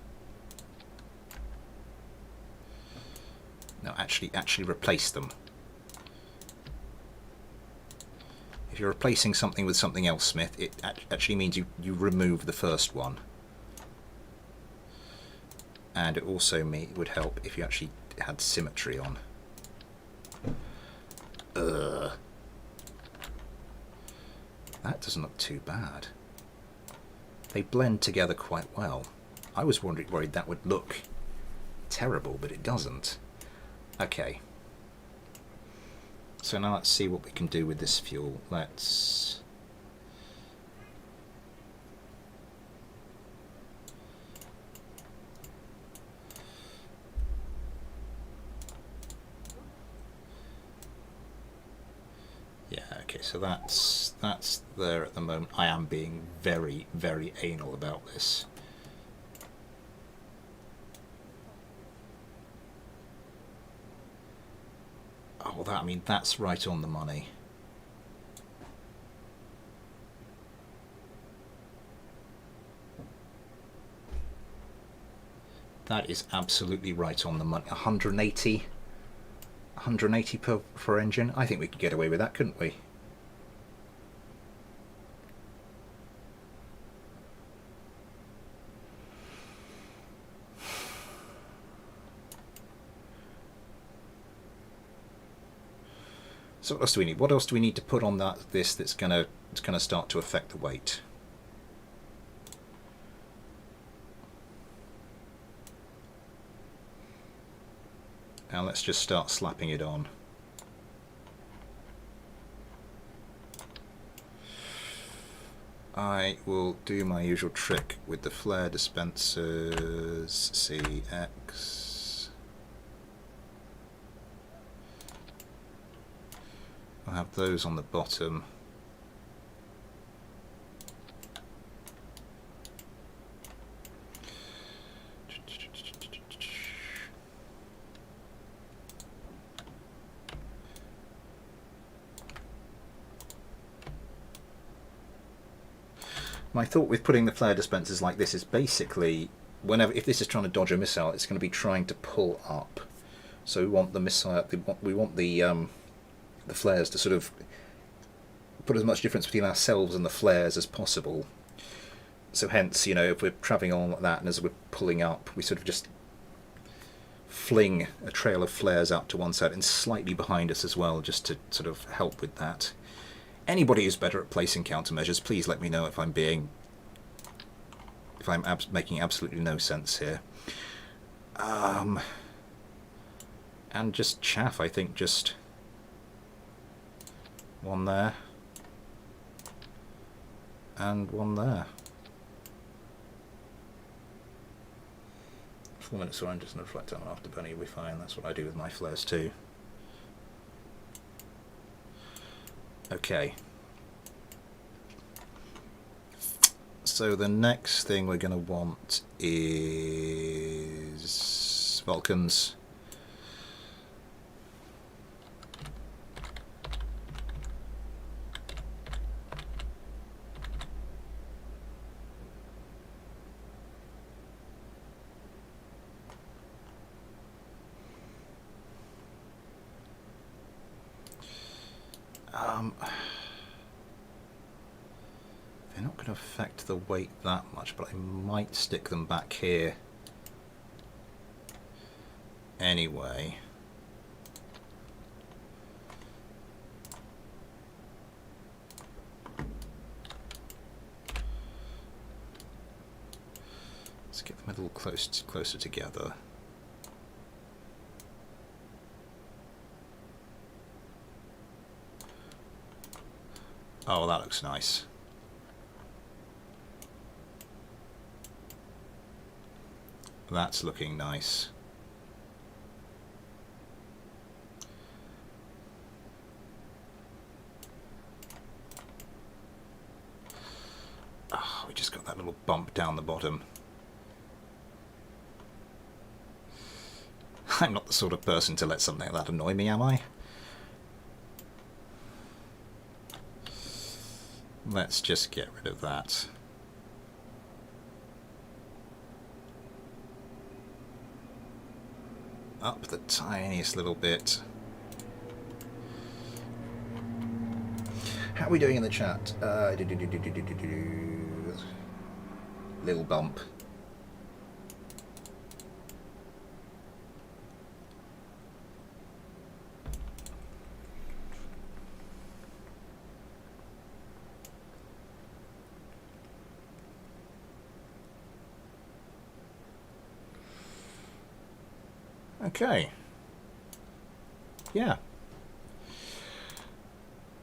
No, actually replace them. If you're replacing something with something else, Smith, it actually means you remove the first one. And it also would help if you actually had symmetry on. Ugh. That doesn't look too bad. They blend together quite well. I was worried that would look terrible, but it doesn't. Okay. So now let's see what we can do with this fuel. Let's... Yeah, okay, so that's there at the moment. I am being very, very anal about this. Oh, I mean, that's right on the money. That is absolutely right on the money. 180 per engine. I think we could get away with that, couldn't we? So what else do we need? What else do we need to put on this that's gonna start to affect the weight? Now let's just start slapping it on. I will do my usual trick with the flare dispensers. CX. I'll have those on the bottom. My thought with putting the flare dispensers like this is basically, if this is trying to dodge a missile, it's going to be trying to pull up. So we want the missile, we want the flares to sort of put as much difference between ourselves and the flares as possible. So hence, you know, if we're travelling on like that, and as we're pulling up, we sort of just fling a trail of flares out to one side and slightly behind us as well, just to sort of help with that. Anybody who's better at placing countermeasures, please let me know if I'm making absolutely no sense here. And just chaff, I think, just one there and one there. 4 minutes orange doesn't reflect on afterburner, you'll be fine. That's what I do with my flares too. Okay. So the next thing we're going to want is Vulcans. They're not going to affect the weight that much, but I might stick them back here anyway. Let's get them a little closer together. Oh, that looks nice. That's looking nice. little bump down the bottom. I'm not the sort of person to let something like that annoy me, am I? Let's just get rid of that. Up the tiniest little bit. How are we doing in the chat? Little bump. Okay. Yeah.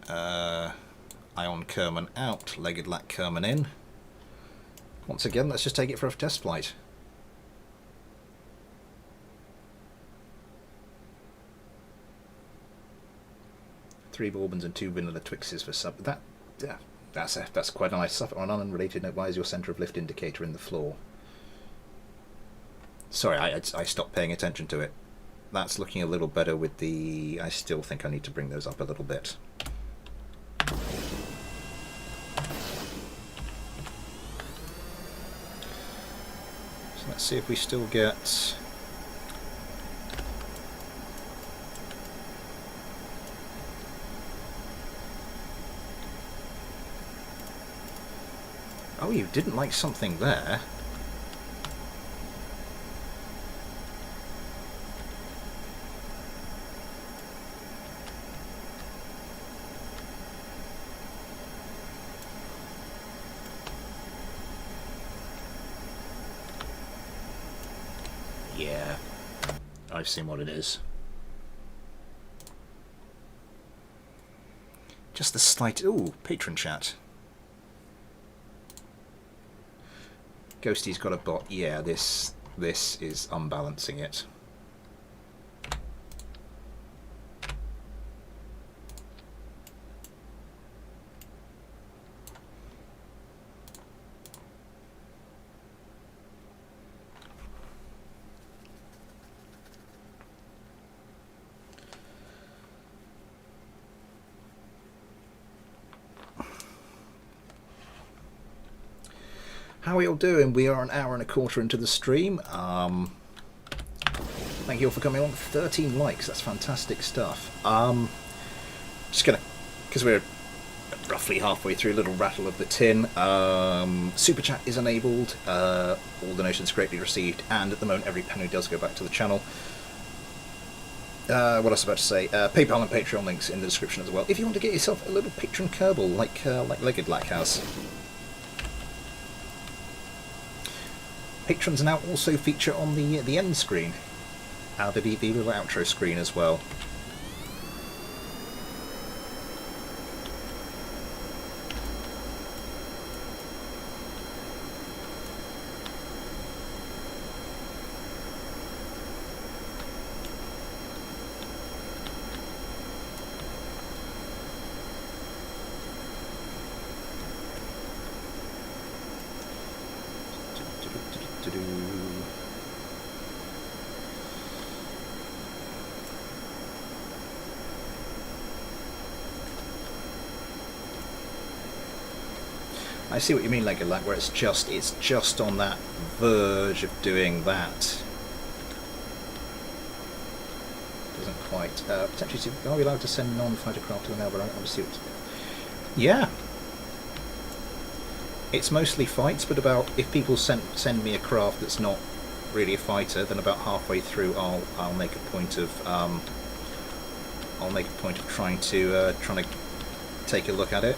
Ion Kerman out, Legged Lack Kerman in. Once again, let's just take it for a test flight. Three Bourbons and 2 vanilla Twixes for sub. That's quite a nice stuff. On an unrelated note, why is your centre of lift indicator in the floor? Sorry, I stopped paying attention to it. That's looking a little better with the... I still think I need to bring those up a little bit. So let's see if we still get... Oh, you didn't like something there. Yeah, I've seen what it is. Just the slight... Ooh, patron chat. Ghosty's got a bot. Yeah, this is unbalancing it. How are you all doing? We are an hour and a quarter into the stream. Thank you all for coming along. 13 likes, that's fantastic stuff. Just gonna, because we're roughly halfway through, a little rattle of the tin. Super chat is enabled, all donations greatly received, and at the moment every penny does go back to the channel. What else was I about to say? PayPal and Patreon links in the description as well. If you want to get yourself a little patron Kerbal like Legged Lack has. Patrons now also feature on the end screen, the little outro screen as well. I see what you mean, Legged Lack, where it's just on that verge of doing that. Doesn't quite potentially see. Are we allowed to send non-fighter craft to the mail? But obviously, yeah. It's mostly fights, but about if people send me a craft that's not really a fighter, then about halfway through I'll make a point of trying to take a look at it.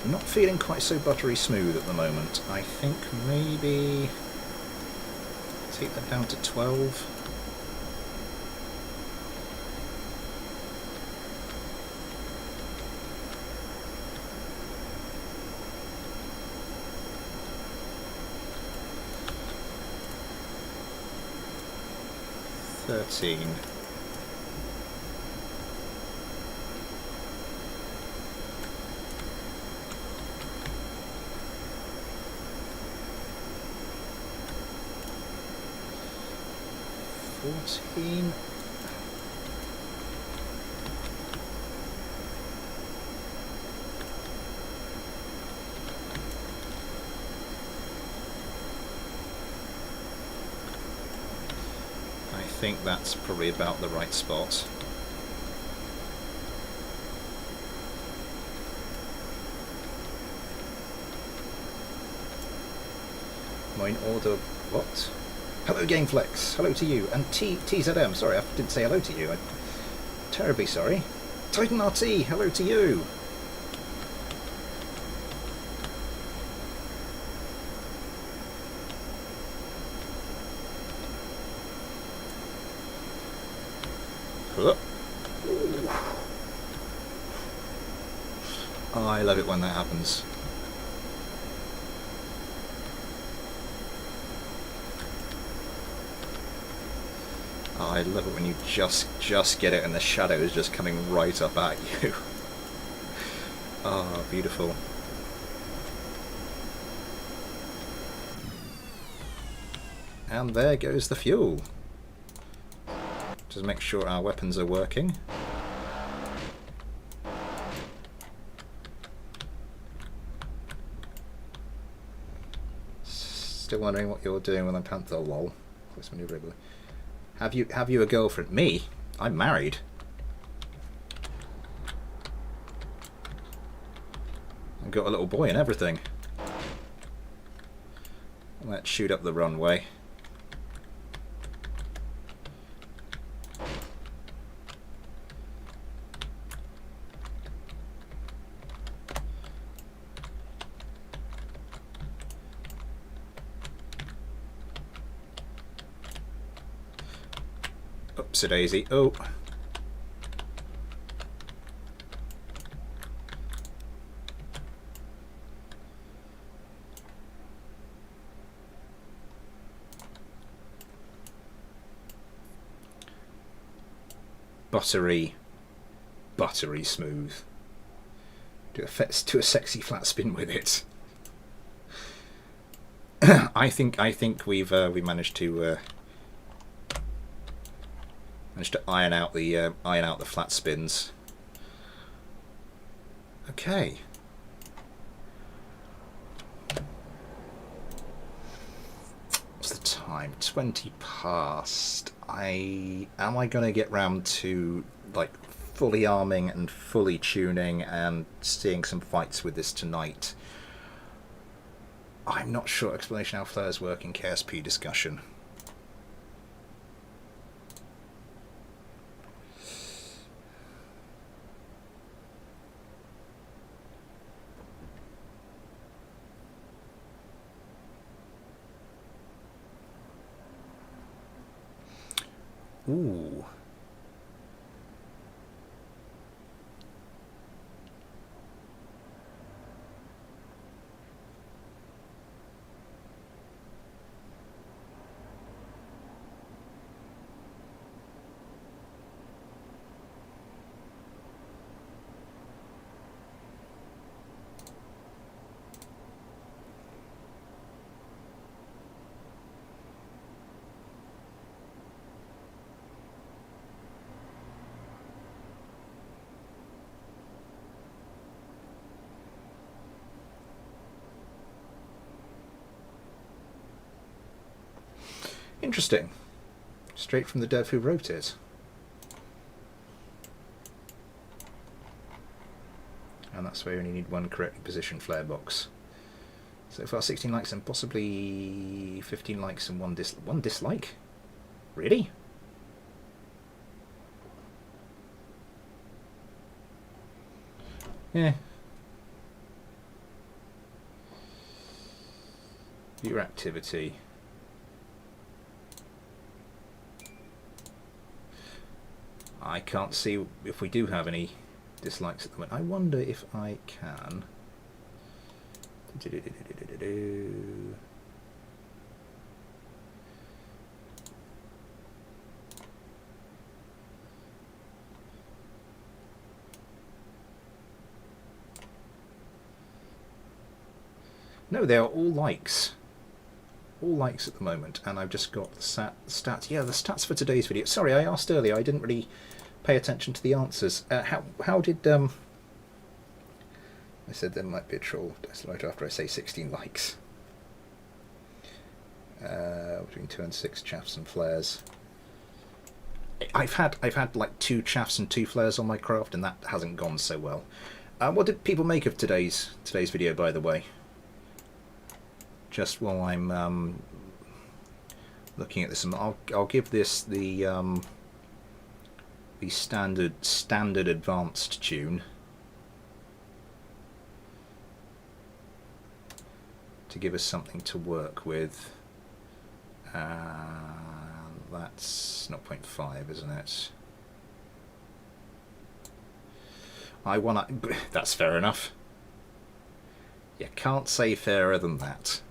Not feeling quite so buttery smooth at the moment. I think maybe take that down to 12. $13. $14. I think that's probably about the right spot. Mine order what? Hello Gameflex, hello to you, and TZM, sorry I didn't say hello to you, I'm terribly sorry. Titan RT, hello to you. I love it when that happens. I love it when you just get it and the shadow is just coming right up at you. Ah, beautiful. And there goes the fuel. Just make sure our weapons are working. Still wondering what you're doing with a Panther, lol. Have you a girlfriend? Me? I'm married. I've got a little boy and everything. Let's shoot up the runway. Oops a daisy. Oh. Buttery smooth. Do a sexy flat spin with it. I think we managed to iron out the flat spins. Okay. What's the time? 20 past. Am I going to get round to like fully arming and fully tuning and seeing some fights with this tonight? I'm not sure. Explanation how flares work in KSP discussion. Ooh. Interesting. Straight from the dev who wrote it. And that's why you only need one correctly positioned flare box. So far 16 likes and possibly 15 likes and one dislike? Really? Yeah. View activity. I can't see if we do have any dislikes at the moment. I wonder if I can. No, they are all likes. All likes at the moment, and I've just got the stats. Yeah, the stats for today's video. Sorry, I asked earlier. I didn't really pay attention to the answers. How did I said there might be a troll right after I say 16 likes. Between 2 and 6 chaffs and flares. I've had like 2 chaffs and 2 flares on my craft, and that hasn't gone so well. What did people make of today's video, by the way? Just while I'm looking at this, I'll give this the standard advanced tune to give us something to work with. That's 0.5, isn't it? That's fair enough. You can't say fairer than that.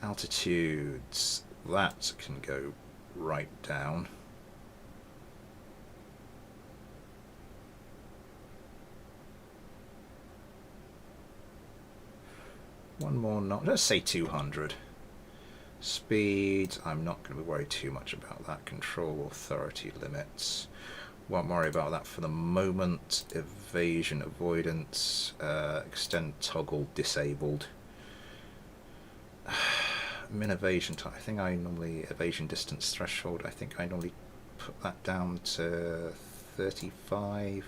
Altitudes, that can go right down. One more knot, let's say 200. Speed, I'm not going to be worried too much about that. Control authority limits, won't worry about that for the moment. Evasion, avoidance, extend toggle disabled. Min evasion, I think I normally, evasion distance threshold, I think I normally put that down to 35.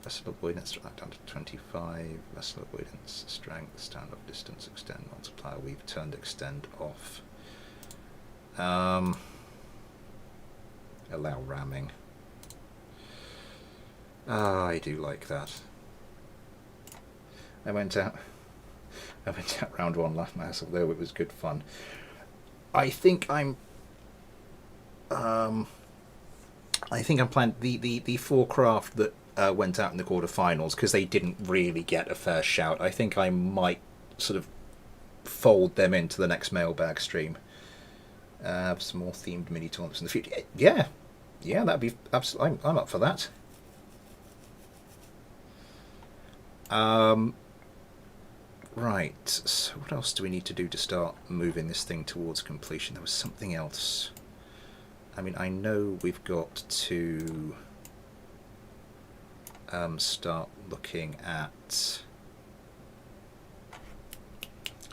Vessel avoidance, put that down to 25. Vessel avoidance, strength, standoff distance, extend multiplier, we've turned extend off. Allow ramming. I do like that. I went out round 1 last night, although it was good fun. I think I'm playing the 4 craft that went out in the quarterfinals, because they didn't really get a fair shout. I think I might sort of fold them into the next mailbag stream. Have some more themed mini tournaments in the future. Yeah, that'd be absolutely. I'm up for that. Right, so what else do we need to do to start moving this thing towards completion? There was something else. I mean, I know we've got to start looking at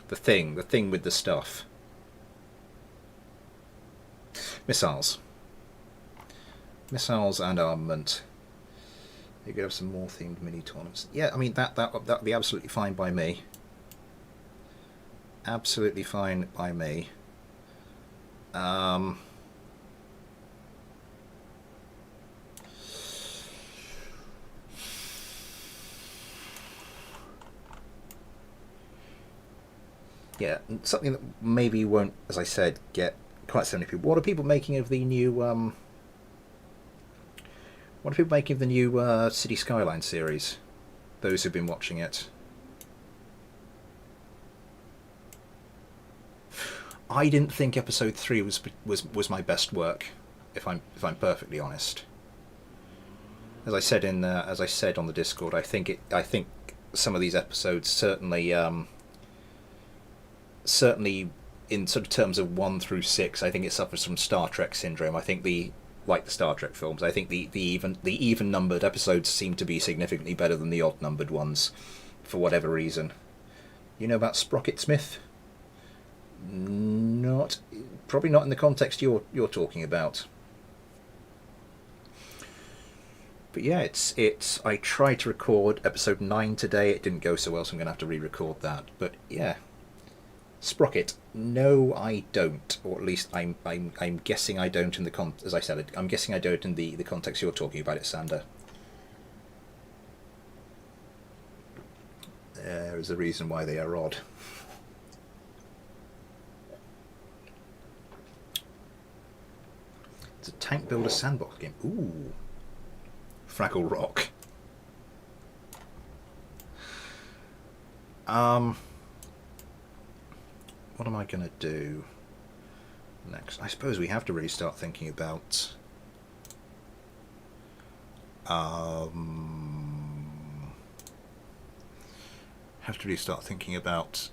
the thing with the stuff. Missiles and armament. You could have some more themed mini tournaments. Yeah, I mean that'd be absolutely fine by me. Absolutely fine by me. Yeah, something that maybe won't, as I said, get quite so many people. What are people making of the new? What are people making of the new City Skyline series? Those who've been watching it. I didn't think episode 3 was my best work, if I'm perfectly honest. As I said on the Discord, I think some of these episodes certainly in sort of terms of 1 through 6, I think it suffers from Star Trek syndrome. I think like the Star Trek films, I think the even numbered episodes seem to be significantly better than the odd numbered ones, for whatever reason. You know about Sprocket Smith? Probably not in the context you're talking about. But yeah, it's. I tried to record episode 9 today. It didn't go so well, so I'm going to have to re-record that. But yeah, Sprocket. No, I don't, or at least I'm guessing I don't in the as I said, I'm guessing I don't in the context you're talking about it, Sander. There is a reason why they are odd. It's a tank builder sandbox game. Ooh. Fraggle Rock. What am I going to do next? I suppose we have to really start thinking about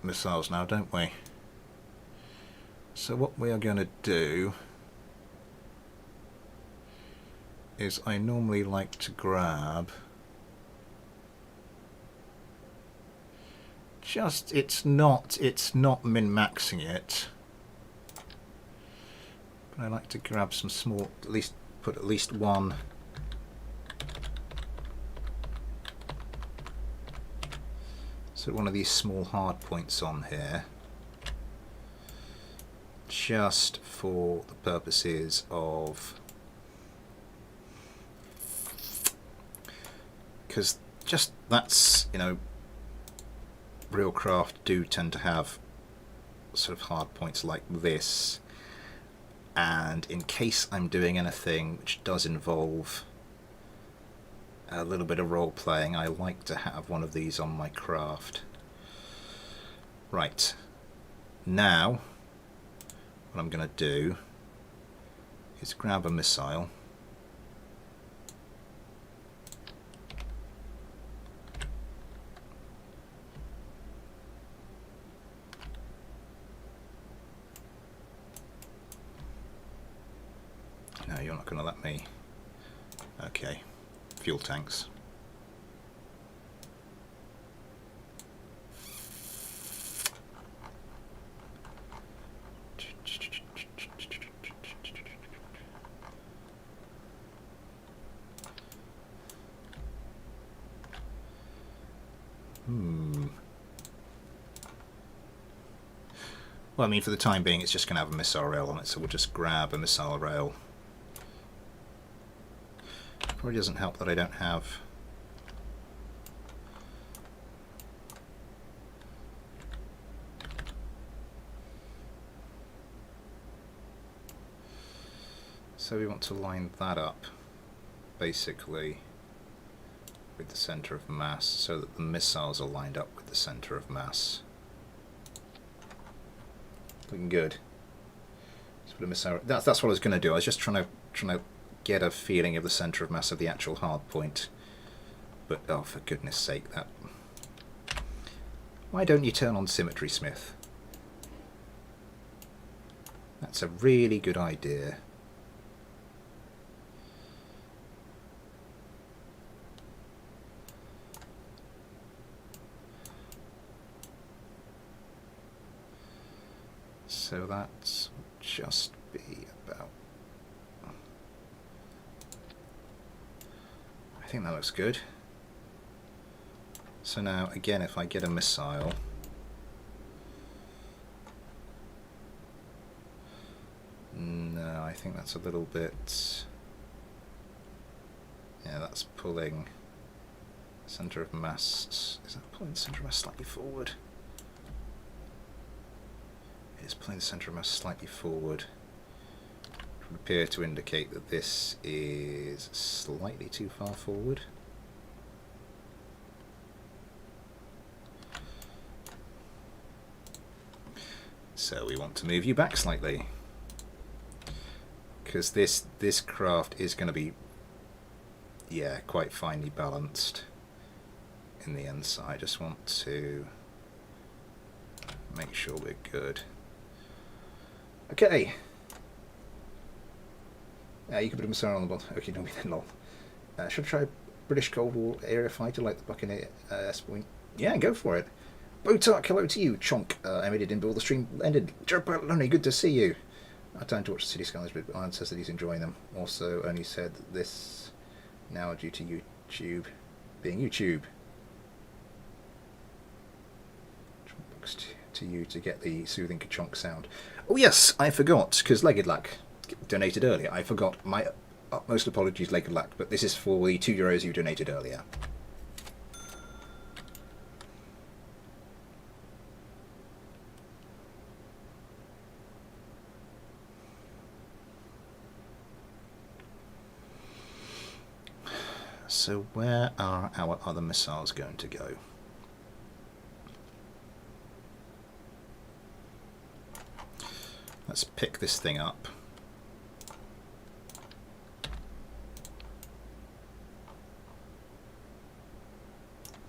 missiles now, don't we? So what we are going to do is I normally like to grab just it's not min-maxing it, but I like to grab some small, put at least one of these small hard points on here, just for the purposes of, because just that's, you know, real craft do tend to have sort of hard points like this, and in case I'm doing anything which does involve a little bit of role playing, I like to have one of these on my craft. Right, now what I'm going to do is grab a missile. No, you're not going to let me. Okay, fuel tanks. Well, I mean, for the time being, it's just going to have a missile rail on it, so we'll just grab a missile rail. Probably doesn't help that I don't have so we want to line that up basically with the center of mass so that the missiles are lined up with the center of mass. Looking good. Let's put a missile. That's what I was going to do. I was just trying to get a feeling of the center of mass of the actual hard point. But oh, for goodness sake, that. Why don't you turn on symmetry, Smith? That's a really good idea. So that's just be about. I think that looks good. So now again, if I get a missile, no, I think that's a little bit. Yeah, that's pulling center of mass. Is that pulling the center of mass slightly forward? It's pulling the center of mass slightly forward. It would appear to indicate that this is slightly too far forward. So we want to move you back slightly, because this craft is going to be, yeah, quite finely balanced in the end. So I just want to make sure we're good. Okay. You can put a missile on the bottom. Okay, no, then lol. Should I try a British Cold War area fighter like the Buccaneer S-Point? Yeah, go for it. Botark, hello to you. Chonk, Emily didn't build the stream ended. Jerbert Lonely, good to see you. I time to watch the City Skylines, but Iron says that he's enjoying them. Also, only said this now due to YouTube being YouTube. To you to get the soothing ka-chonk sound. Oh yes, I forgot, because Legged Luck donated earlier. I forgot. My utmost apologies, Legged Luck, but this is for the €2 you donated earlier. So where are our other missiles going to go? Let's pick this thing up.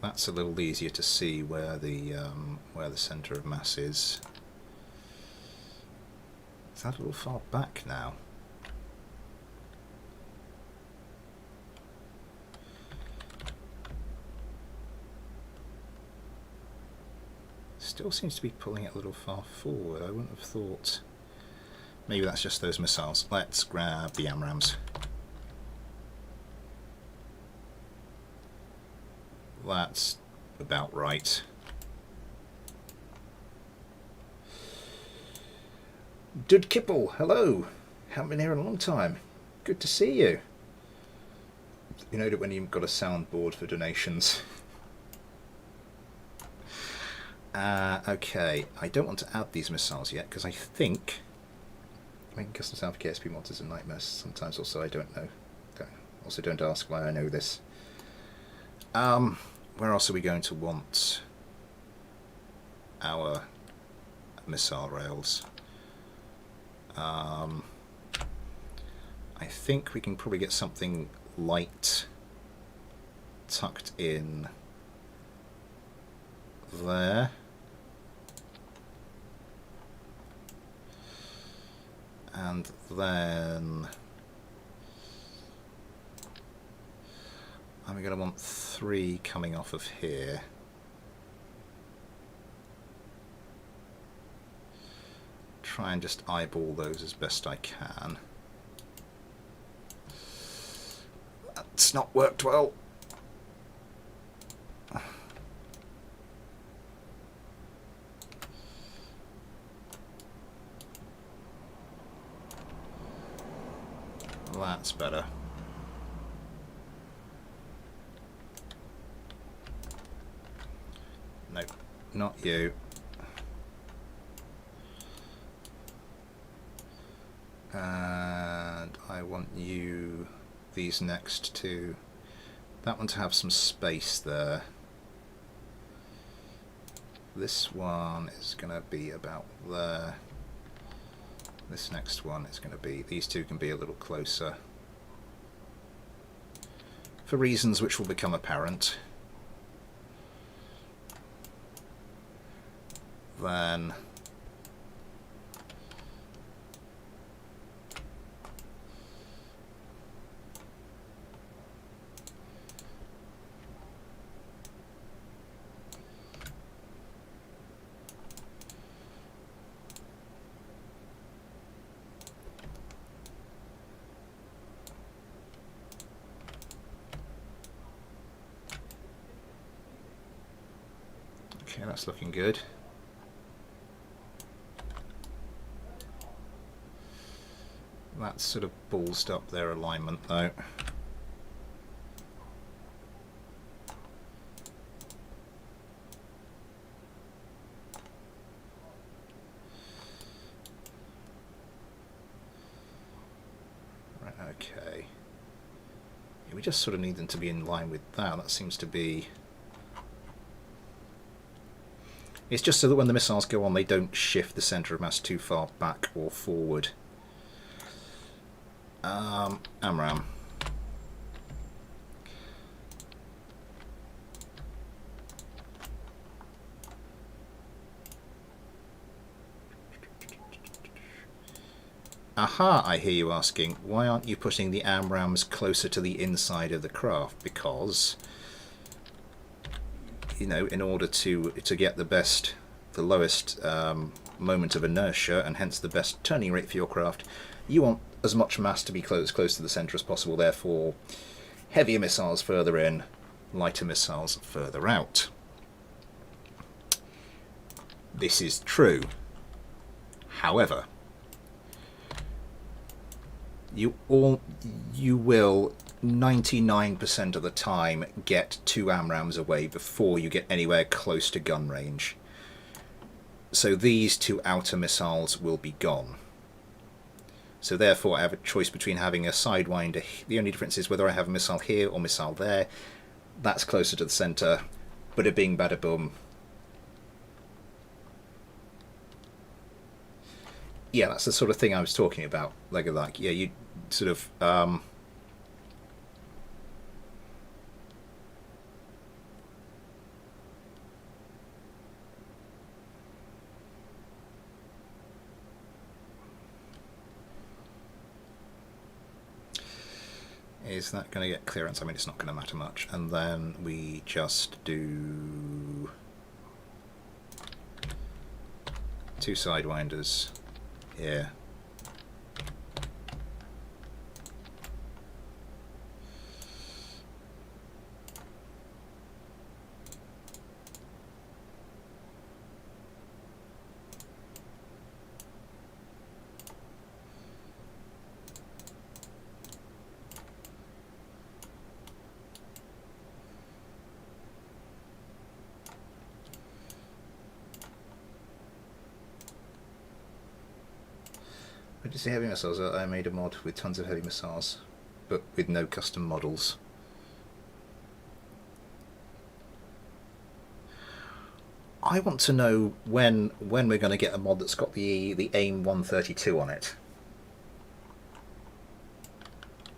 That's a little easier to see where the centre of mass is. Is that a little far back now? Still seems to be pulling it a little far forward. I wouldn't have thought. Maybe that's just those missiles. Let's grab the AMRAAMs. That's about right. Dud Kipple, hello. Haven't been here in a long time. Good to see you. You know that when you've got a soundboard for donations. Okay, I don't want to add these missiles yet because I think making custom sound for KSP mods is a nightmare sometimes. Also, I don't know. Also, don't ask why I know this. Where else are we going to want our missile rails? I think we can probably get something light tucked in there. And then I'm going to want 3 coming off of here. Try and just eyeball those as best I can. That's not worked well. That's better. Nope, not you. And I want you, these next two, that one to have some space there. This one is going to be about there. This next one is going to be, these two can be a little closer for reasons which will become apparent. Then okay, that's looking good. That's sort of ballsed up their alignment though. Right, okay. Yeah, we just sort of need them to be in line with that. That seems to be... It's just so that when the missiles go on, they don't shift the centre of mass too far back or forward. AMRAAM. Aha, I hear you asking, why aren't you putting the AMRAAMs closer to the inside of the craft? Because, you know, in order to get the lowest moment of inertia, and hence the best turning rate for your craft, you want as much mass to be close to the centre as possible, therefore heavier missiles further in, lighter missiles further out. This is true. However, you will 99% of the time get 2 AMRAAMs away before you get anywhere close to gun range. So these 2 outer missiles will be gone. So therefore I have a choice between having a Sidewinder. The only difference is whether I have a missile here or missile there. That's closer to the centre. Bada bing, bada boom. Yeah, that's the sort of thing I was talking about. Like, yeah, you sort of... is that going to get clearance? I mean, it's not going to matter much. And then we just do 2 Sidewinders here. I did say heavy missiles. I made a mod with tons of heavy missiles, but with no custom models. I want to know when we're going to get a mod that's got the AIM 132 on it.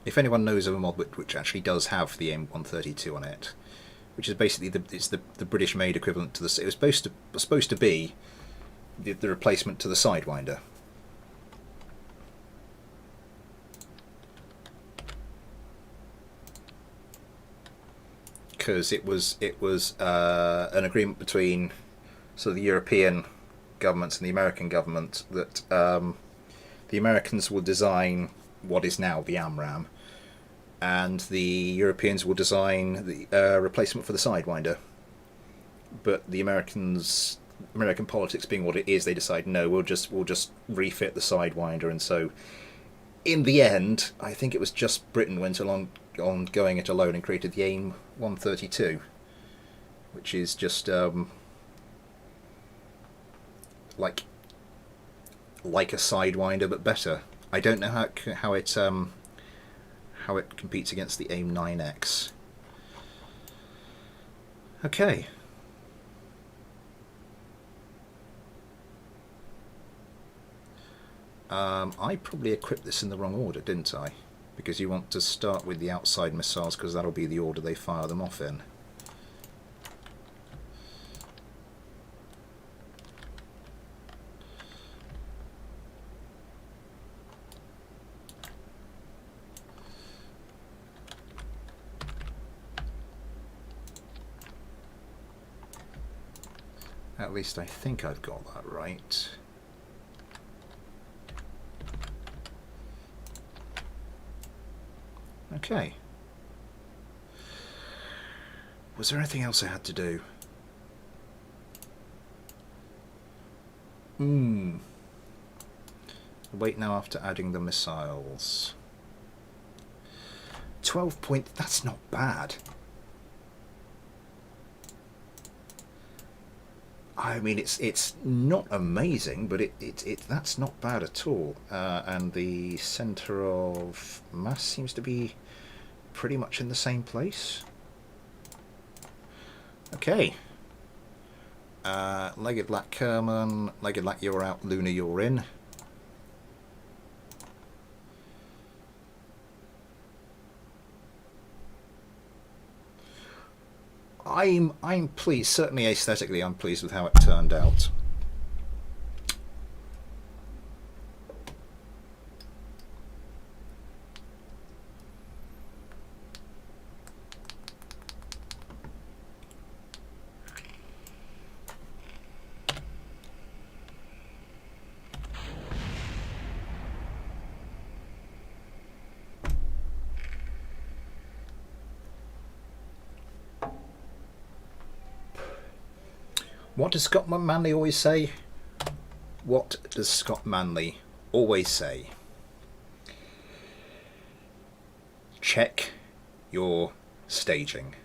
If anyone knows of a mod which actually does have the AIM 132 on it, which is basically the British-made equivalent to the... It was supposed to be the replacement to the Sidewinder. Because it was an agreement between sort of the European governments and the American government that the Americans will design what is now the AMRAAM, and the Europeans will design the replacement for the Sidewinder. But the American politics being what it is, they decide no, we'll just refit the Sidewinder, and so in the end, I think it was just Britain went along on going it alone and created the AIM 132, which is just like a Sidewinder but better. I don't know how it competes against the AIM 9X. Okay. I probably equipped this in the wrong order, didn't I? Because you want to start with the outside missiles, because that'll be the order they fire them off in. At least I think I've got that right. Okay. Was there anything else I had to do? Wait now after adding the missiles. 12 point... That's not bad. I mean, it's not amazing, but that's not bad at all. And the centre of mass seems to be pretty much in the same place. Okay. Legged Lack Kerman, Legged Lack you're out, Luna you're in. I'm pleased, certainly aesthetically I'm pleased with how it turned out. What does Scott Manley always say? What does Scott Manley always say? Check your staging.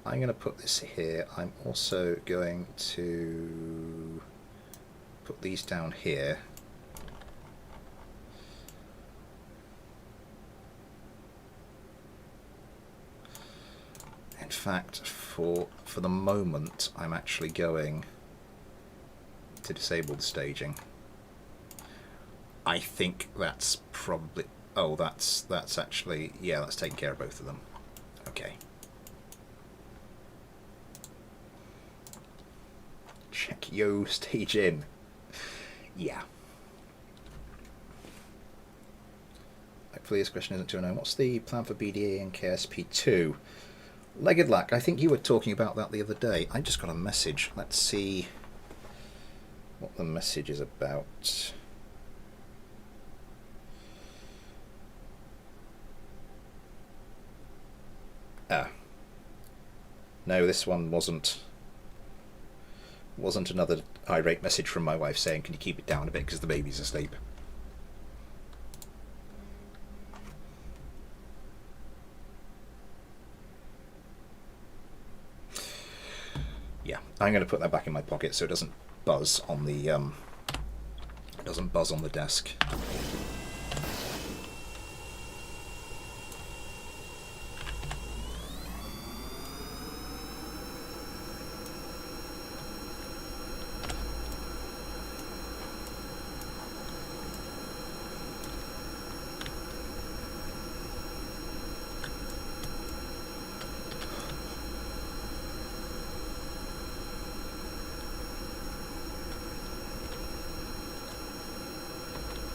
I'm going to put this here. I'm also going to put these down here. In fact, for the moment, I'm actually going to disable the staging. I think that's probably... Oh, that's actually... Yeah, that's taking care of both of them. Okay. Check yo stage in. Yeah. Hopefully this question isn't too unknown. What's the plan for BDA and KSP2? Legged Lack, I think you were talking about that the other day. I just got a message. Let's see what the message is about. Ah. No, this one wasn't another irate message from my wife saying, can you keep it down a bit because the baby's asleep. Yeah, I'm going to put that back in my pocket so it doesn't buzz on the desk.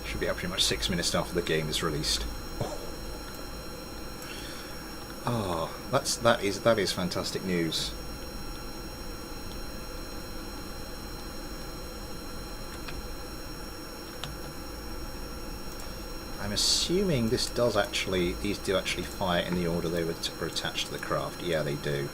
Should be out pretty much 6 minutes after the game is released. Oh, that is fantastic news. I'm assuming these do actually fire in the order they were attached to the craft. Yeah, they do.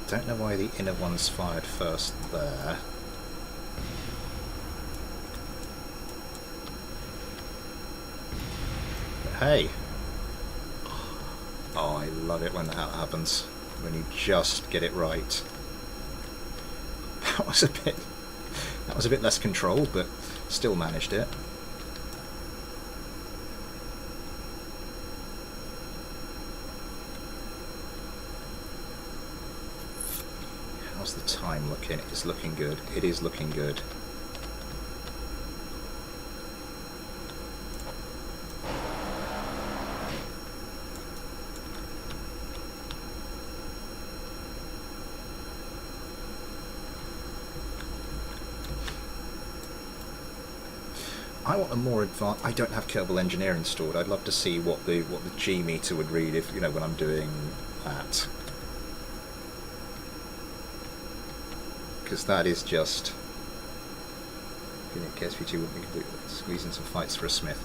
I don't know why the inner one's fired first there. But hey! Oh, I love it when that happens. When you just get it right. That was a bit less controlled, but still managed it. How's the time looking? It's looking good. It is looking good. I want a more advanced... I don't have Kerbal Engineer installed. I'd love to see what the G meter would read if, you know, when I'm doing that. Because that is just... KSP2 wouldn't be complete. Squeezing some fights for a smith.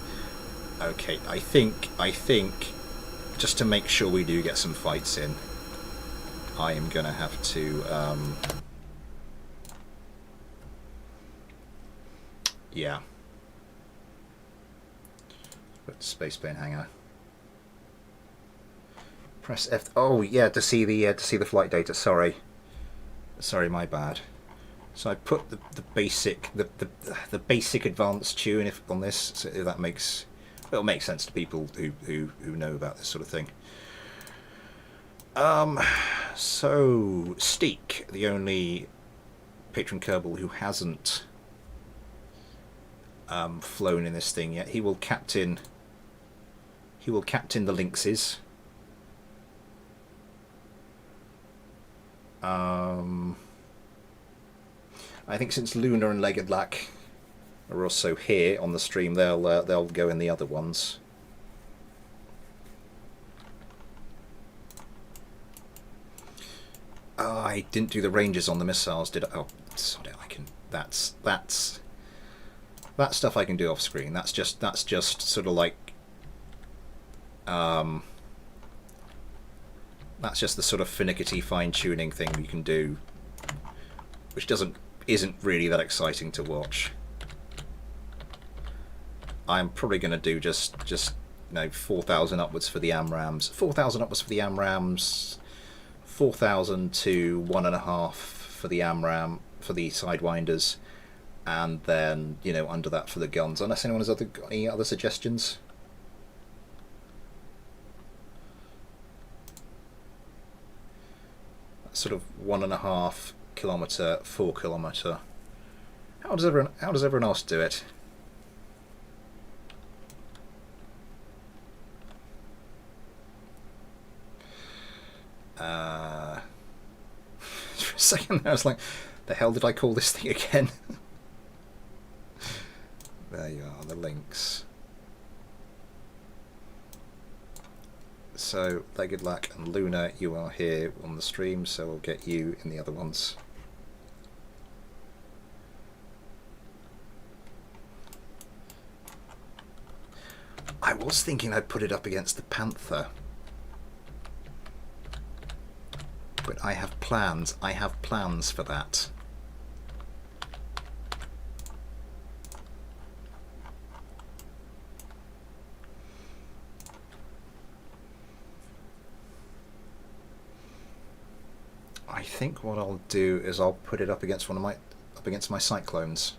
Okay, I think just to make sure we do get some fights in, I am gonna have to yeah. But spaceplane hangar. Press F. Oh yeah, to see the flight data. Sorry, my bad. So I put the basic advanced tune on this, so if that makes... It'll make sense to people who know about this sort of thing. So Steek, the only patron Kerbal who hasn't flown in this thing yet, he will captain the Lynxes. I think since Luna and Legged Lack are also here on the stream, they'll go in the other ones. Oh, I didn't do the ranges on the missiles, did I? Oh, sorry, I can. That's stuff I can do off screen. That's just sort of like That's just the sort of finicky fine-tuning thing you can do, which isn't really that exciting to watch. I'm probably going to do just 4,000 upwards for the AMRAMs, 4,000 upwards for the AMRAMs, 4,000 to 1.5 for the AMRAM for the Sidewinders, and then under that for the guns. Unless anyone has got any other suggestions. Sort of 1.5 kilometre, 4 kilometre. How does everyone else do it? For a second I was like, the hell did I call this thing again? There you are, the links. So, Legged Lack and Luna, you are here on the stream, so we'll get you in the other ones. I was thinking I'd put it up against the Panther. But I have plans. I have plans for that. I think what I'll do is I'll put it up against my Cyclones.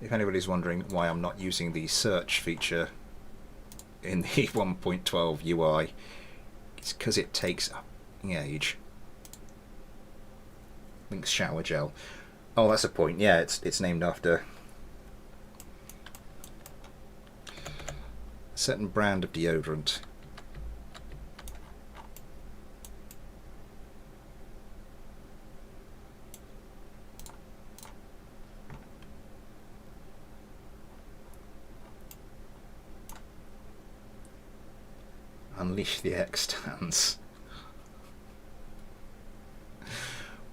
If anybody's wondering why I'm not using the search feature in the 1.12 UI, it's because it takes age. Link's shower gel. Oh, that's a point. Yeah, it's named after a certain brand of deodorant. Unleash the X-stands.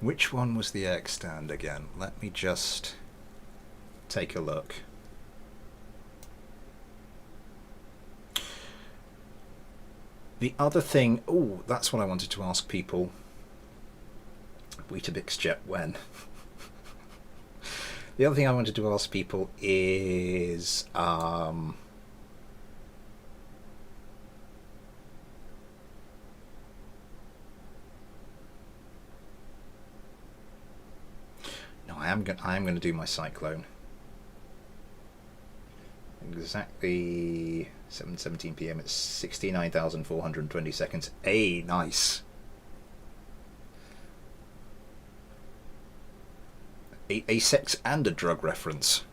Which one was the X-stand again? Let me just take a look. The other thing... Oh, that's what I wanted to ask people. Weetabix Jet when? The other thing I wanted to ask people is... I am going to do my Cyclone. Exactly 7:17 PM. It's 69,420 seconds. Hey, nice. A sex and a drug reference.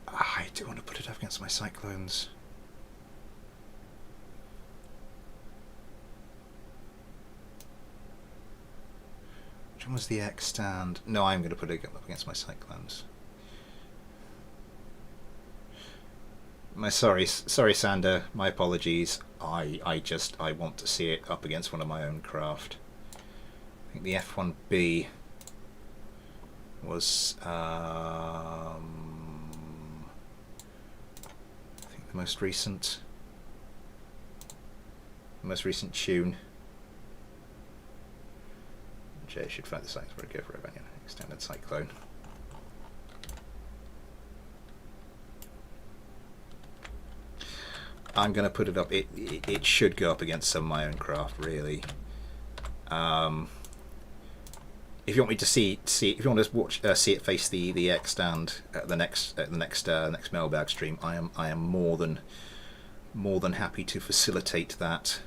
I do want to put it up against my Cyclones. Which one was the X stand? No, I'm going to put it up against my Cyclones. Sorry, Sander. My apologies. I want to see it up against one of my own craft. I think the F1B was I think the most recent tune. Jay should find the sites where it go for it, extended Cyclone. I'm going to put it up. It should go up against some of my own craft, really. If you want me to see, if you want to watch, see it face the X stand at the next mailbag stream, I am more than happy to facilitate that.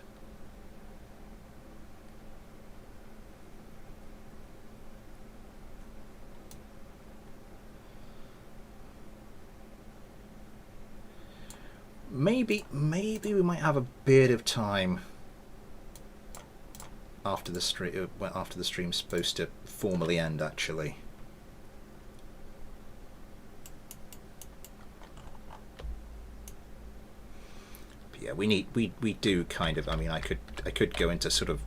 Maybe we might have a bit of time after the stream. After the stream's supposed to formally end, actually. But yeah, we do kind of. I mean, I could go into sort of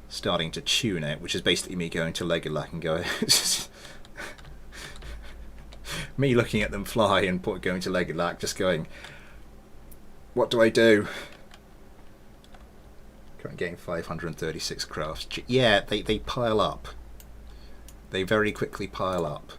starting to tune it, which is basically me going to Legolas and going... me looking at them fly and going to Legolas, just going, what do I do? Currently getting 536 crafts. Yeah, they pile up. They very quickly pile up.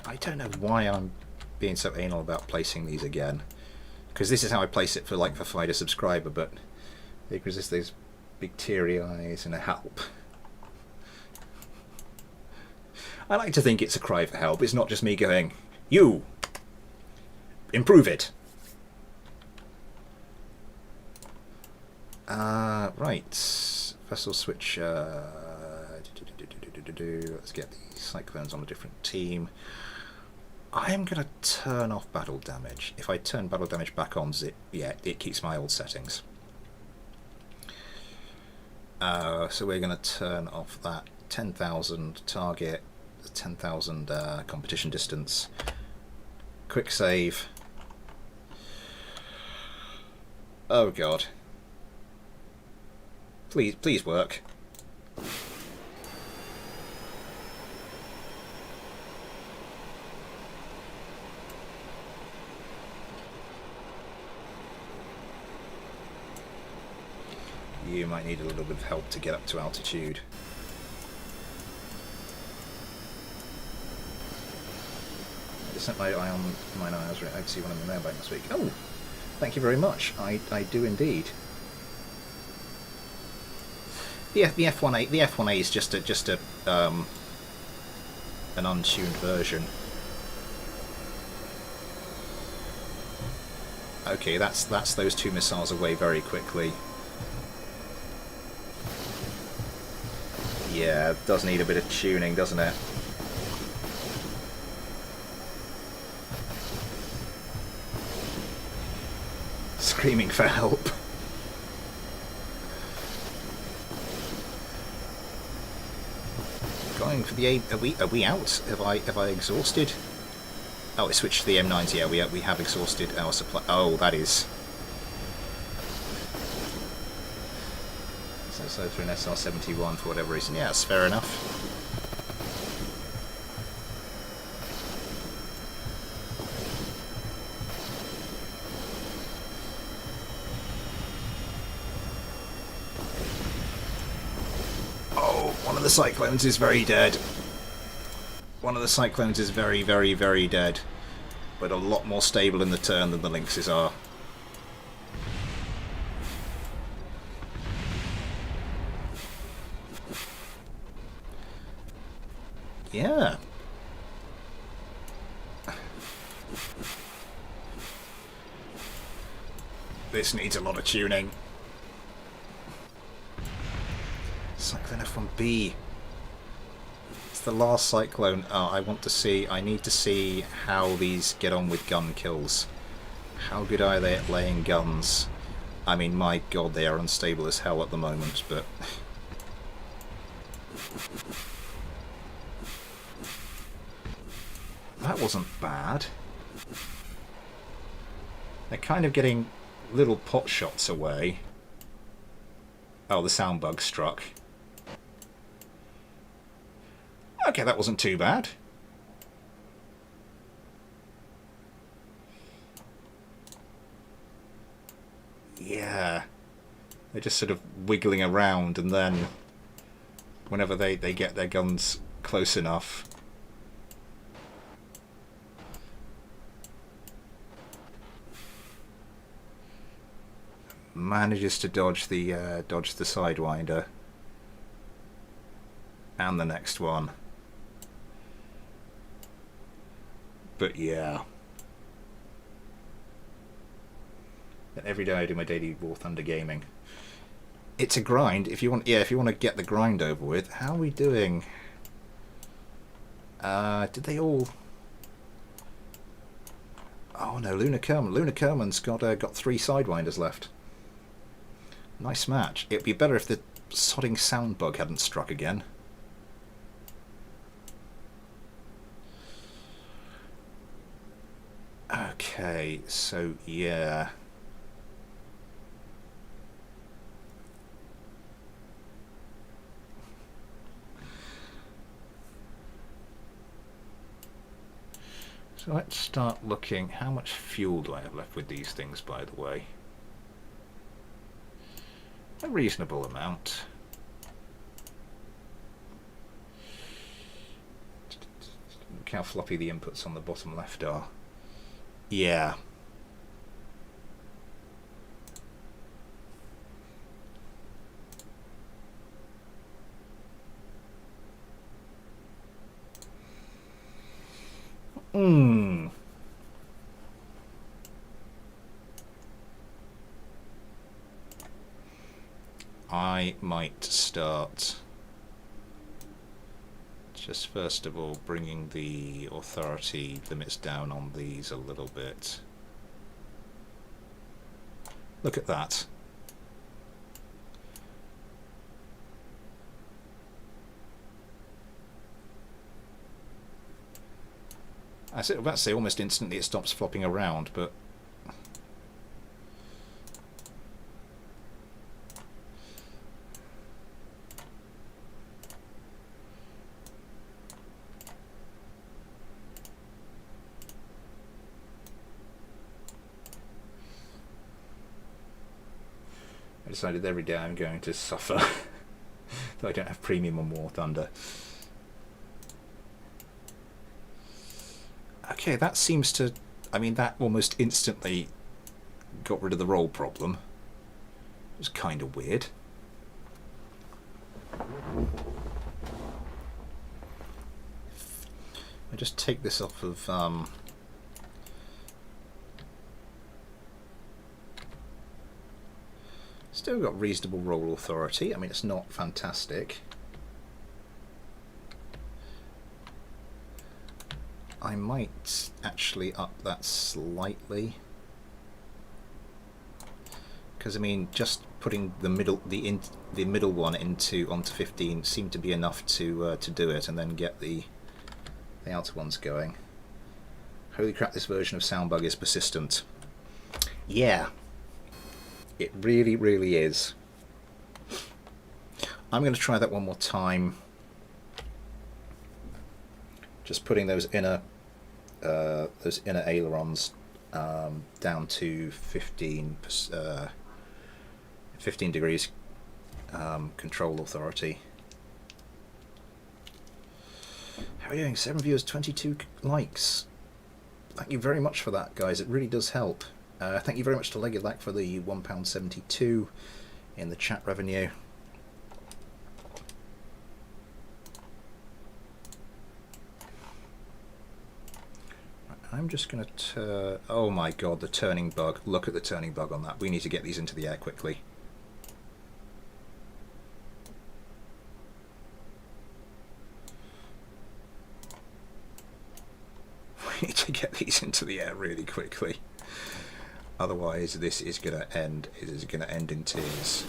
I don't know why I'm being so anal about placing these again, because this is how I place it for for Finder subscriber, but because there's those big teary eyes and a help. I like to think it's a cry for help. It's not just me going, you improve it. Right, vessel switch. Let's get the cyclones on a different team. I am going to turn off battle damage. If I turn battle damage back on, it keeps my old settings. So we're going to turn off that 10,000 target, 10,000 competition distance. Quick save. Oh god. Please work. You might need a little bit of help to get up to altitude. I just sent my eye on mine. I was I see one in the mailbag this week. Oh, thank you very much. I do indeed. The F1A is just a an untuned version. Okay, that's those two missiles away very quickly. Yeah, it does need a bit of tuning, doesn't it? Screaming for help. Going for the A. Are we out? Have I exhausted? Oh, I switched to the M9s. Yeah, we have exhausted our supply. Oh, that is. So through an SR-71 for whatever reason. Yeah, that's fair enough. Oh, one of the cyclones is very dead. One of the cyclones is very, very, very dead. But a lot more stable in the turn than the lynxes are. Yeah. This needs a lot of tuning. Cyclone F1B. It's the last cyclone. Oh, I need to see how these get on with gun kills. How good are they at laying guns? I mean, my god, they are unstable as hell at the moment, but... That wasn't bad. They're kind of getting little pot shots away. Oh, the sound bug struck. Okay, that wasn't too bad. Yeah. They're just sort of wiggling around, and then whenever they get their guns close enough... manages to dodge the Sidewinder. and the next one. But yeah. And every day I do my daily War Thunder gaming. It's a grind. If you want, yeah, if you want to get the grind over with. How are we doing? Did they all? Oh no, Luna Kerman's got 3 Sidewinders left. Nice match. It'd be better if the sodding sound bug hadn't struck again. Okay, so yeah. So let's start looking. How much fuel do I have left with these things, by the way? A reasonable amount. Look how floppy the inputs on the bottom left are. Yeah. I might start just first of all bringing the authority limits down on these a little bit. Look at that. I was about to say almost instantly it stops flopping around, but I decided every day I'm going to suffer that I don't have premium on War Thunder. Okay, that seems to... I mean, that almost instantly got rid of the roll problem. It was kind of weird. I just take this off of... Still got reasonable roll authority. I mean, it's not fantastic. I might actually up that slightly, because I mean, just putting the middle one onto 15 seemed to be enough to do it, and then get the outer ones going. Holy crap! This version of Soundbug is persistent. Yeah, it really, really is. I'm going to try that one more time. Just putting those inner ailerons down to 15 degrees control authority. How are you doing? 7 viewers, 22 likes. Thank you very much for that, guys. It really does help. Thank you very much to Legged Lack for the £1.72 in the chat revenue. I'm just going to... oh my god, the turning bug. Look at the turning bug on that. We need to get these into the air quickly. We need to get these into the air really quickly. Otherwise, this is going to end. It is going to end in tears.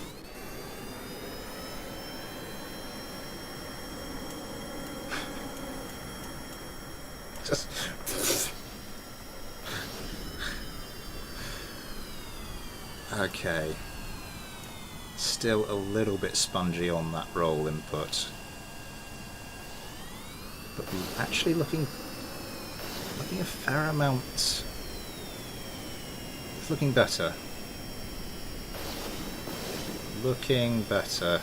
Just... okay. Still a little bit spongy on that roll input. But we're actually looking a fair amount. It's looking better. Looking better.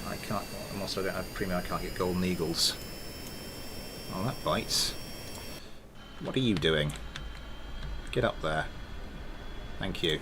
I can't... I'm also, I don't have premium, I can't get golden eagles. Oh, that bites. What are you doing? Get up there. Thank you.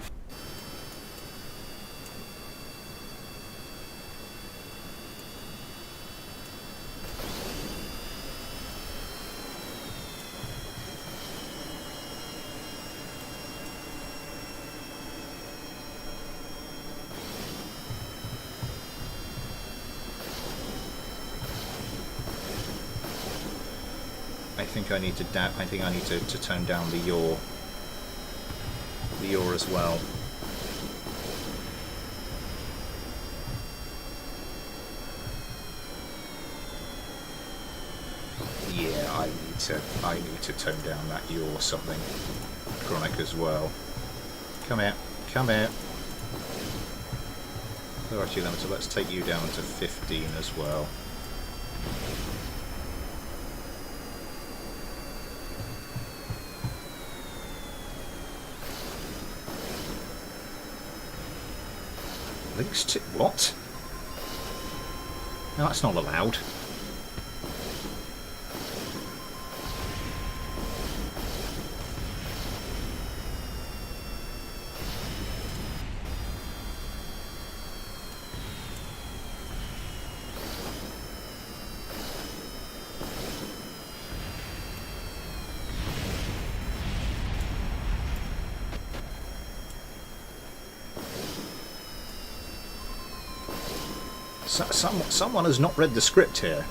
I think I need to tone down the yaw. The yaw as well. Yeah, I need to tone down that yaw something. Chronic as well. Come here, come here. Authority limiter, let's take you down to 15 as well. Links to what? No, that's not allowed. Someone has not read the script here.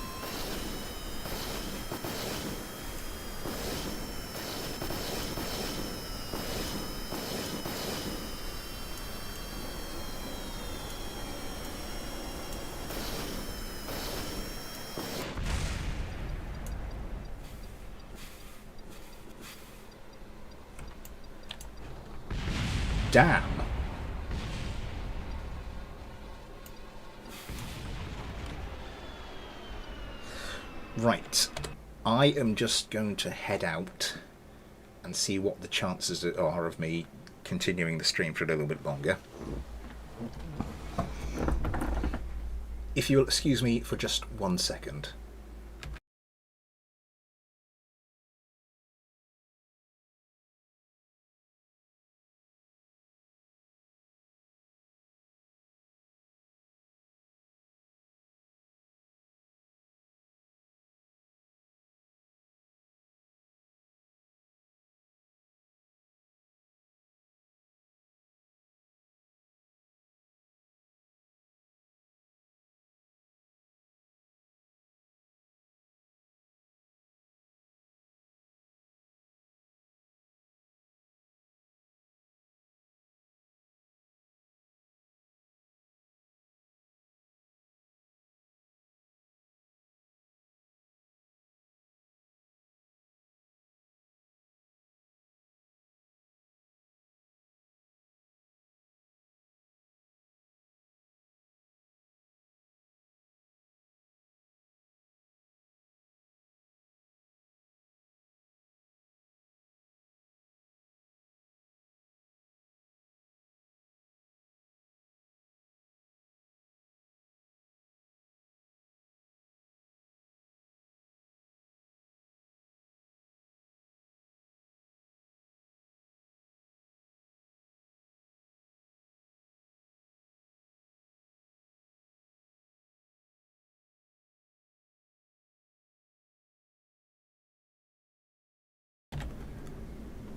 Damn. Right, I am just going to head out and see what the chances are of me continuing the stream for a little bit longer. If you'll excuse me for just 1 second.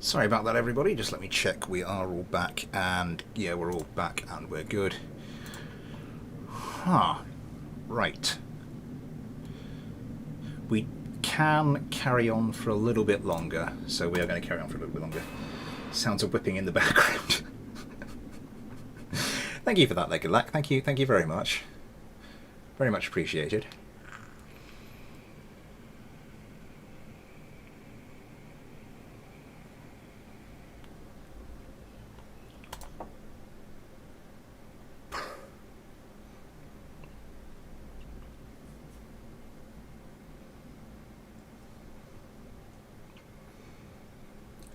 Sorry about that, everybody. Just let me check we are all back, and yeah, we're all back and we're good. Huh. Right. We can carry on for a little bit longer, so we are going to carry on for a little bit longer. Sounds of whipping in the background. Thank you for that, Legged Lack. Thank you very much. Very much appreciated.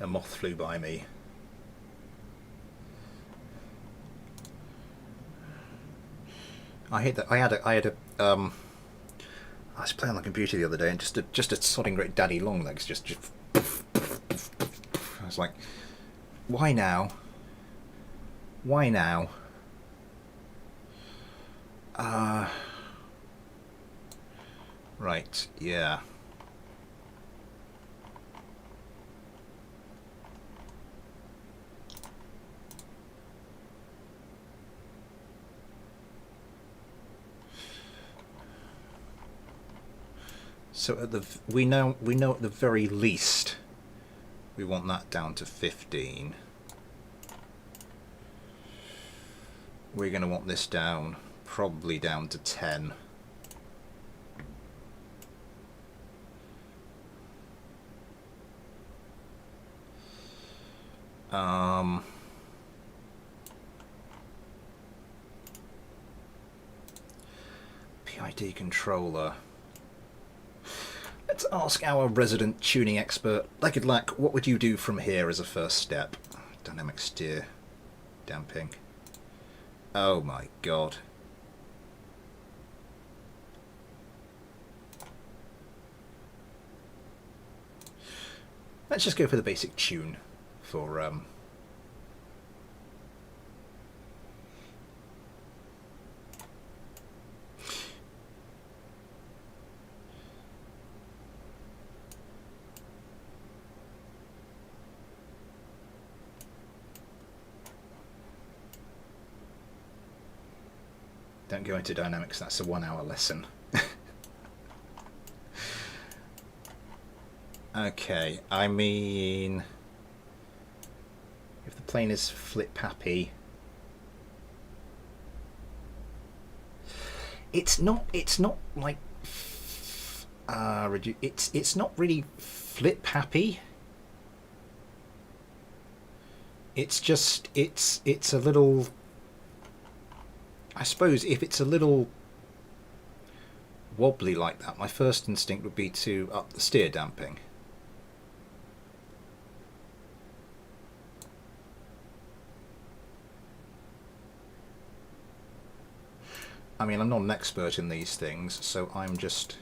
A moth flew by me. I hate that. I was playing on the computer the other day, and just a sodding great daddy long legs just I was like, why now? Why now? Right, yeah. So at the we know at the very least we want that down to 15. We're going to want this down, probably down to 10. PID controller. Let's ask our resident tuning expert, Legged Lack, what would you do from here as a first step? Dynamic steer, damping. Oh my god. Let's just go for the basic tune for don't go into dynamics, that's a 1 hour lesson. Okay, I mean, if the plane is flip happy, it's not like it's not really flip happy. It's just it's a little, I suppose if it's a little wobbly like that, my first instinct would be to up the steer damping. I mean, I'm not an expert in these things, so I'm just...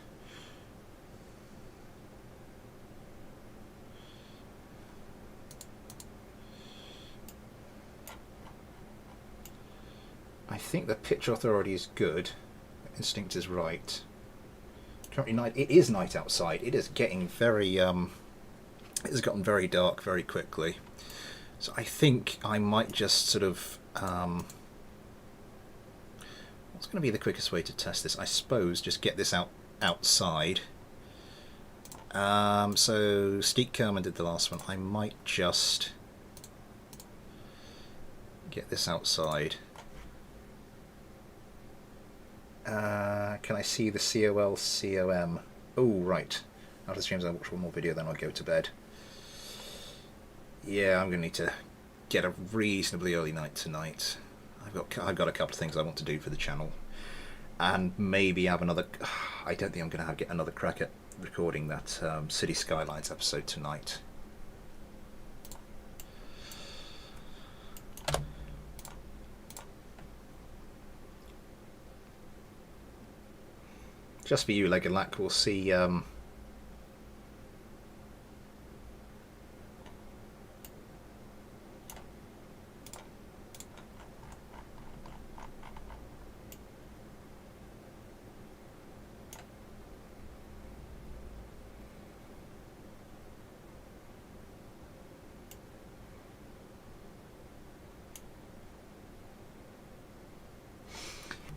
I think the pitch authority is good. Instinct is right. Currently night. It is night outside. It is getting very... it has gotten very dark very quickly. So I think I might just sort of... what's going to be the quickest way to test this? I suppose just get this outside. So Steak Kerman did the last one. I might just get this outside. Can I see the COM? Oh, right. After streams I'll watch one more video, then I'll go to bed. Yeah, I'm going to need to get a reasonably early night tonight. I've got a couple of things I want to do for the channel, and maybe have another. I don't think I'm going to get another crack at recording that City Skylines episode tonight. Just for you, Legged Lack, we'll see.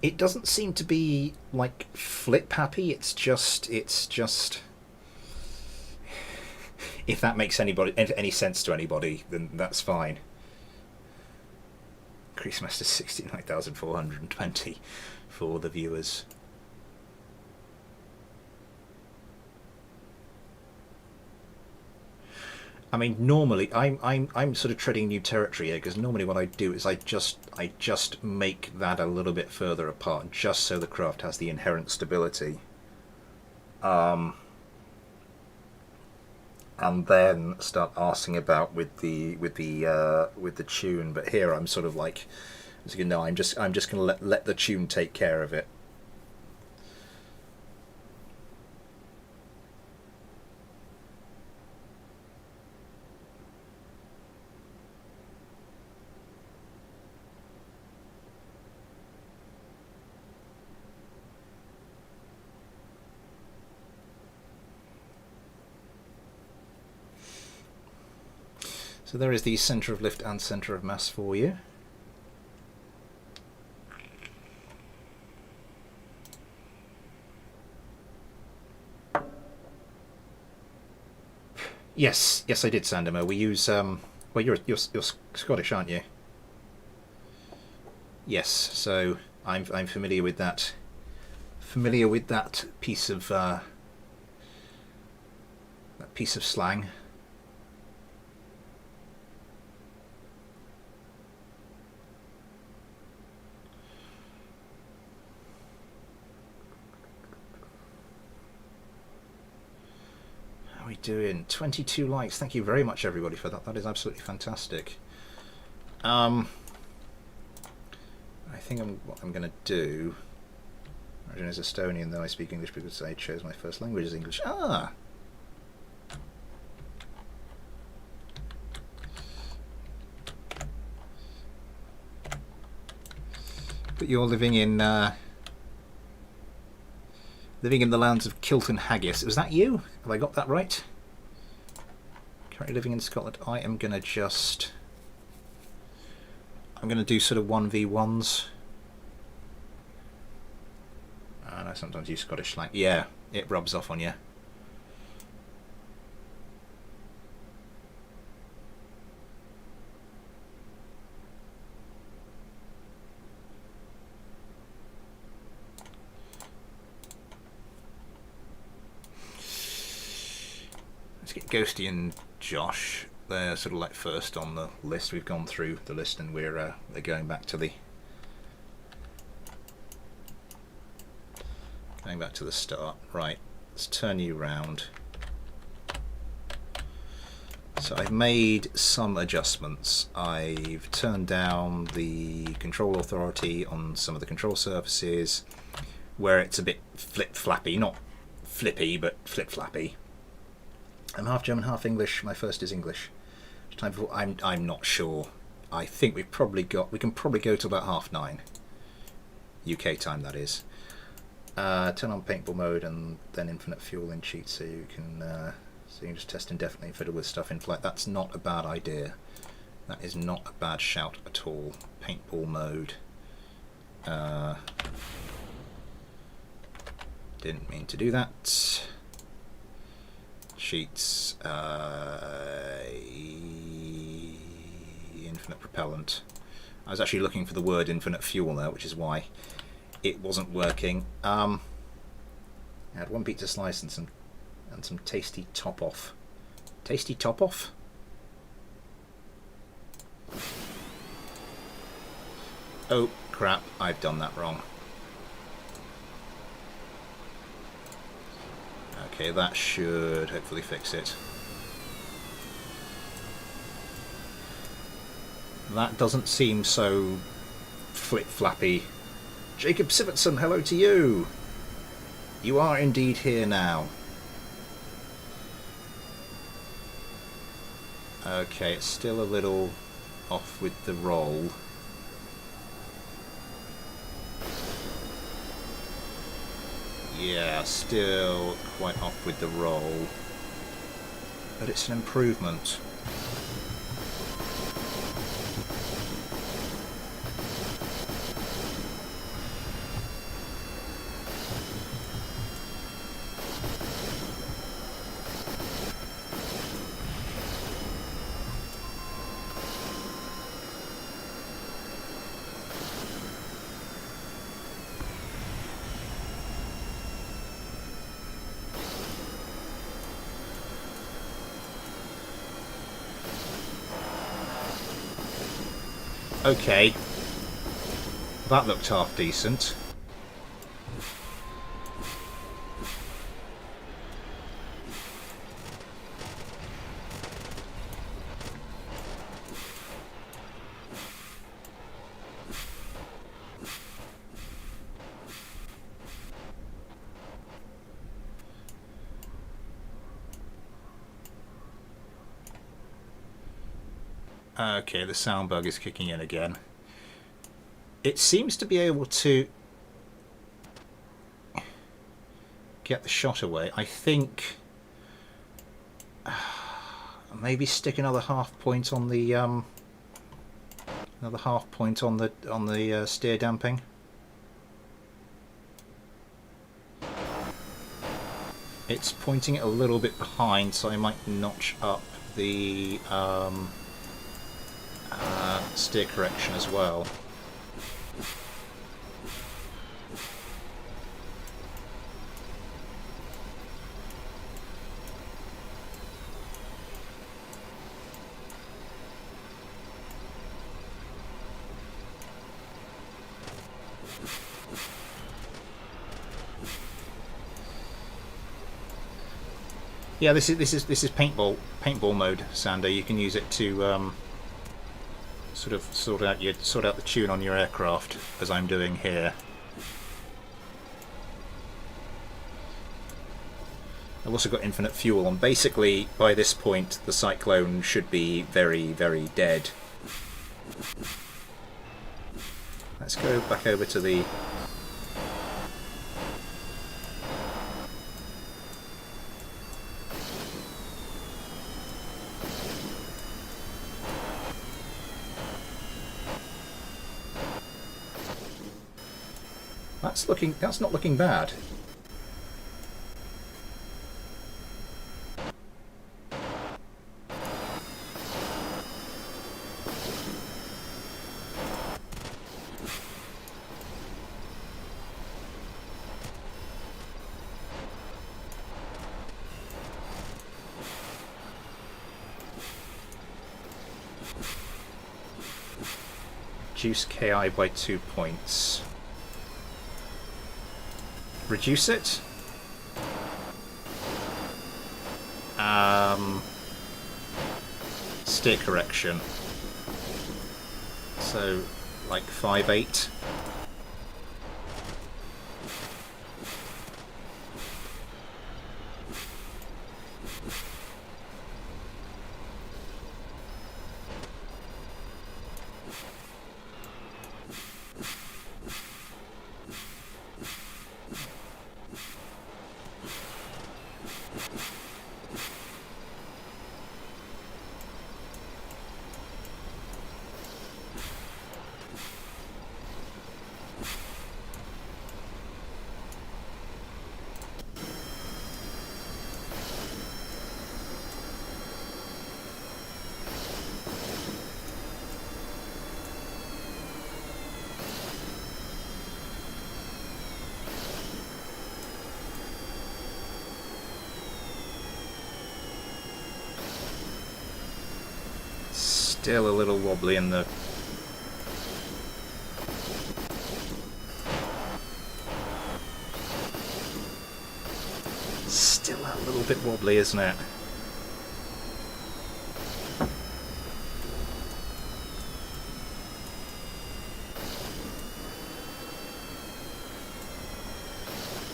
It doesn't seem to be like flip happy. It's just if that makes any sense to anybody, then that's fine. Increase master 69,420 for the viewers. I mean, normally I'm sort of treading new territory here, because normally what I do is I just make that a little bit further apart, just so the craft has the inherent stability, and then start arsing about with the tune. But here I'm sort of like, as you know, I'm just going to let the tune take care of it. So there is the centre of lift and centre of mass for you. Yes, yes, I did, Sandemo. We use well, you're Scottish, aren't you? Yes, so I'm familiar with that. Familiar with that piece of slang. How are we doing? 22 likes. Thank you very much, everybody, for that. That is absolutely fantastic. I think what I'm going to do. Origin is Estonian, though I speak English because I chose my first language as English. Ah. But you're living in the lands of Kilt and Haggis. Was that you? Have I got that right? Currently living in Scotland. I'm going to do sort of 1v1s. And I sometimes use Scottish slang. Yeah, it rubs off on you. Let's get Ghosty and Josh. They're sort of like first on the list. We've gone through the list and we're going back to the start. Right, let's turn you round. So I've made some adjustments. I've turned down the control authority on some of the control surfaces where it's a bit flip-flappy, not flippy, but flip-flappy. I'm half German, half English. My first is English. Time for I'm not sure. I think we can probably go to about 9:30 UK time, that is. Turn on paintball mode and then infinite fuel in cheat, so you can just test indefinitely and fiddle with stuff in flight. That's not a bad idea. That is not a bad shout at all. Paintball mode. Didn't mean to do that. Cheats. Infinite propellant. I was actually looking for the word infinite fuel there, which is why it wasn't working. I had one pizza slice and some tasty top off. Tasty top off? Oh crap, I've done that wrong. Okay, that should hopefully fix it. That doesn't seem so flip-flappy. Jacob Sivertson, hello to you! You are indeed here now. Okay, it's still a little off with the roll. Yeah, still quite off with the roll. But it's an improvement. Okay, that looked half decent. Okay, the sound bug is kicking in again. It seems to be able to get the shot away. I think maybe stick another half point on the steer damping. it's pointing it a little bit behind, so I might notch up the steer correction as well. Yeah, this is paintball mode, Sander. You can use it to sort out the tune on your aircraft, as I'm doing here. I've also got infinite fuel, and basically by this point the Cyclone should be very, very dead. Let's go back over to the That's not looking bad. Reduce KI by 2 points. Reduce it. Steer correction. So, like 5-8. Still a little wobbly in the... Still a little bit wobbly, isn't it?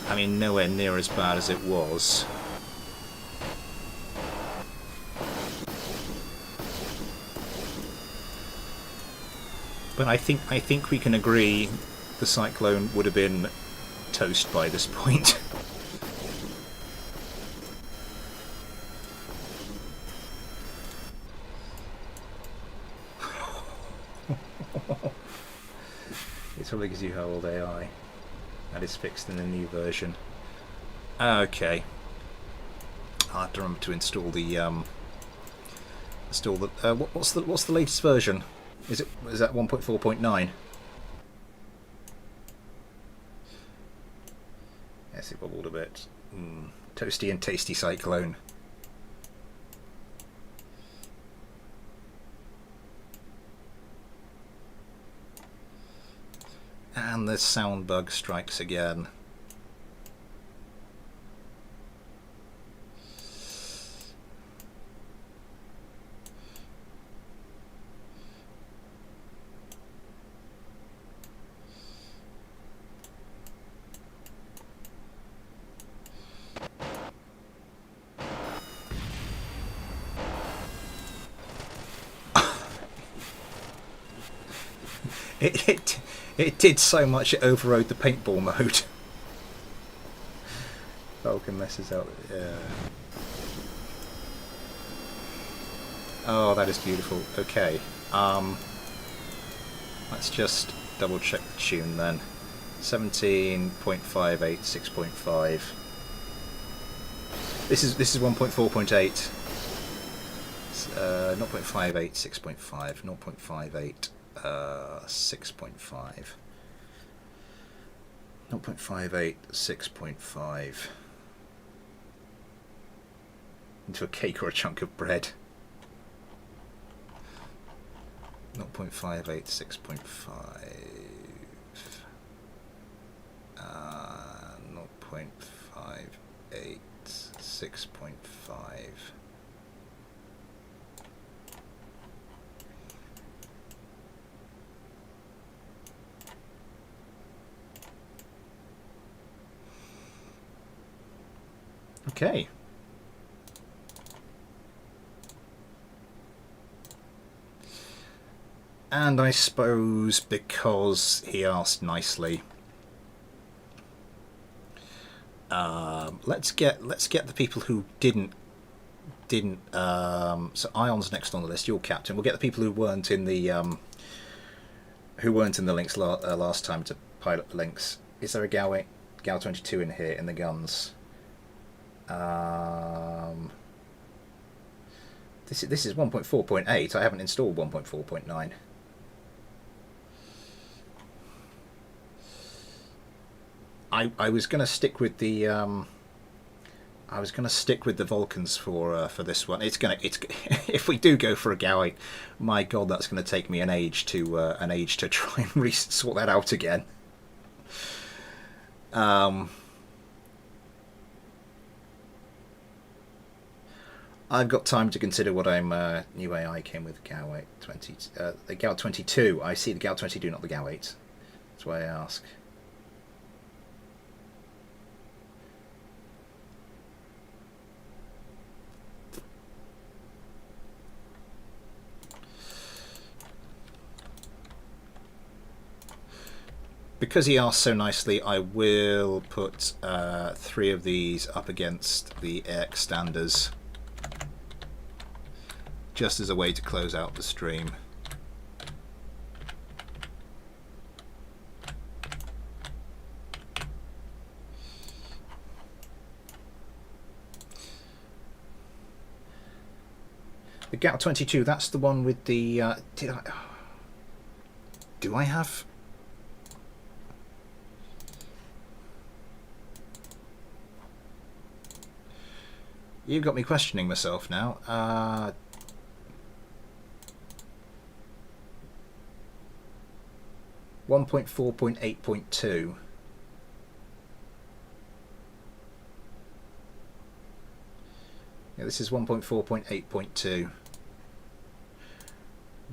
I mean, nowhere near as bad as it was. But I think we can agree the Cyclone would have been toast by this point. It's probably because you have old AI. That is fixed in the new version. Okay. I'll have to remember to install the what's the latest version? Is that 1.4.9? Yes, it bubbled a bit. Toasty and tasty Cyclone. And the sound bug strikes again. It did so much it overrode the paintball mode. Falcon messes out. Yeah. Oh, that is beautiful. Okay. Let's just double check the tune then. 17.58, 6.5. This is 1.4.8. 0.58, 6.5, 0.58, 6.5, 0.58, 6.5 into a cake or a chunk of bread. 0.58, 6.5, 0.58, 6.5. Okay. And I suppose because he asked nicely, let's get the people who didn't. So Ion's next on the list. You're captain. We'll get the people who weren't in the links last time to pilot the links. Is there a Gal 22 in here in the guns? This is 1.4.8. I haven't installed 1.4.9. I was going to stick with the Vulcans for this one. It's if we do go for a Gal 8, my God, that's going to take me an age to try and sort that out again. I've got time to consider what I'm new AI came with Gal 8 20 the Gal 22. I see the Gal 22, not the Gal 8. That's why I ask. Because he asked so nicely, I will put 3 of these up against the AX standers, just as a way to close out the stream. The Gal 22, that's the one with the... do I have... You've got me questioning myself now. 1.4.8.2. Yeah, this is 1.4.8.2.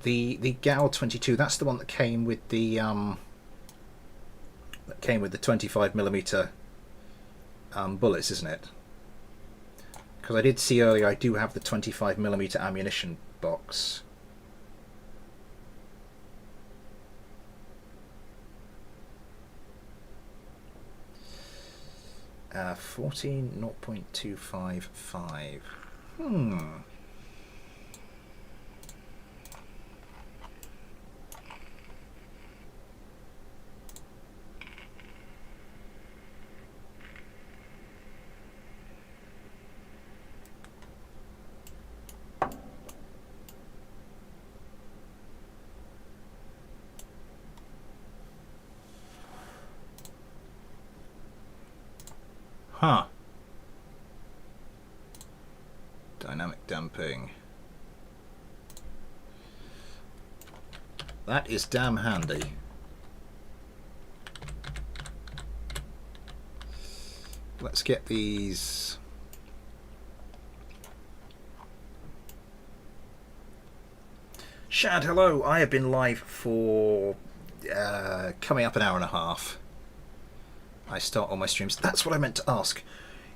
The Gal 22, that's the one that came with the 25mm bullets, isn't it? Because I did see earlier I do have the 25mm ammunition box. Uh, 14.0.255. Huh. Dynamic damping. That is damn handy. Let's get these. Shad, hello. I have been live for coming up an hour and a half. I start all my streams. That's what I meant to ask.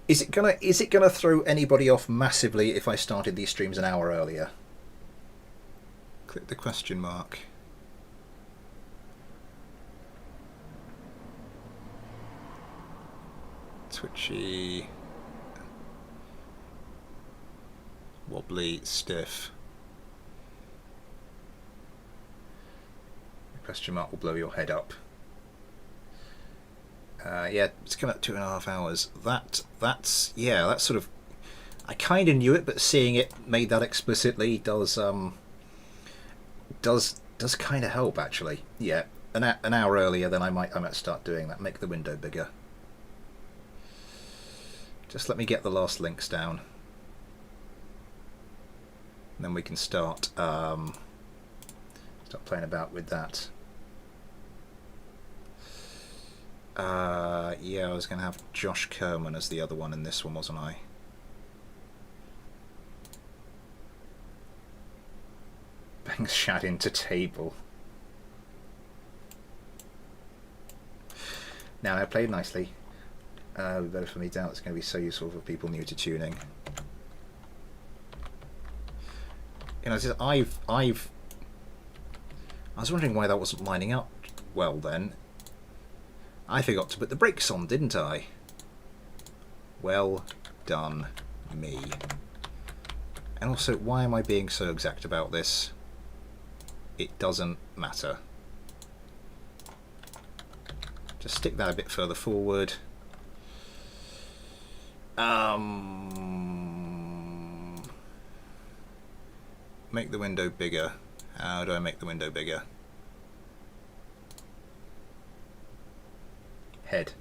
Is it gonna throw anybody off massively if I started these streams an hour earlier? Click the question mark. Twitchy, wobbly, stiff. The question mark will blow your head up. Yeah, it's come up 2.5 hours. That's sort of I kind of knew it, but seeing it made that explicitly does kind of help, actually. Yeah, an hour earlier, then I might start doing that. Make the window bigger. Just let me get the last links down, and then we can start playing about with that. Yeah, I was going to have Josh Kerman as the other one in this one, wasn't I? Bangs shat into table. Now, I played nicely. Better for me down. It's going to be so useful for people new to tuning. You know, I was wondering why that wasn't lining up well then. I forgot to put the brakes on, didn't I? Well done, me. And also, why am I being so exact about this? It doesn't matter. Just stick that a bit further forward. Make the window bigger. How do I make the window bigger? Head.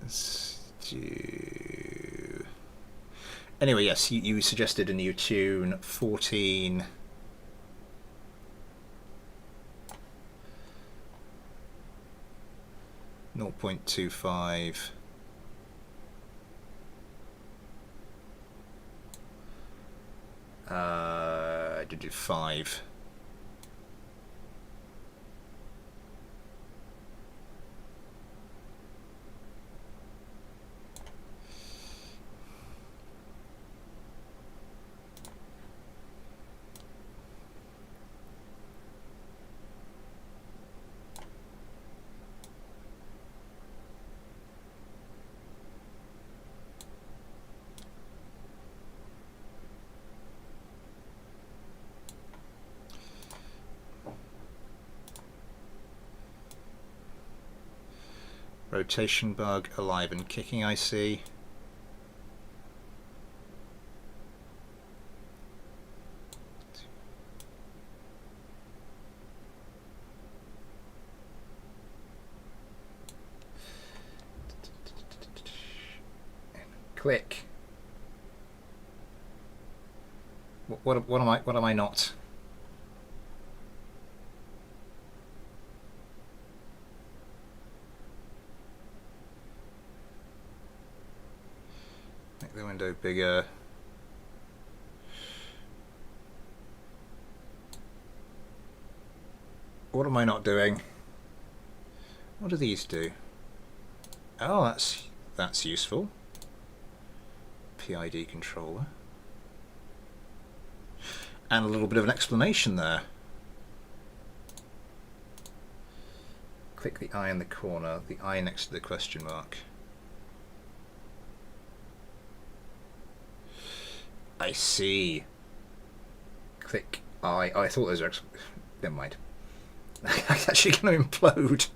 Let's do... Anyway, yes, you suggested a new tune, 14... 0.25. I did it 5. Rotation bug, alive and kicking, I see. Click. What am I not? Make the window bigger. What am I not doing? What do these do? Oh, that's useful. PID controller. And a little bit of an explanation there. Click the eye in the corner, the eye next to the question mark. I see. Click eye. Oh, I thought those were... Never mind. I'm actually going to implode.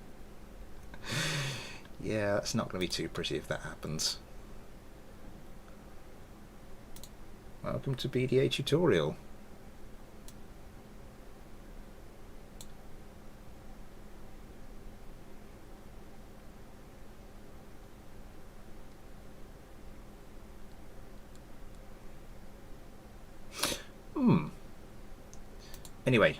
Yeah, that's not going to be too pretty if that happens. Welcome to BDA tutorial. Anyway.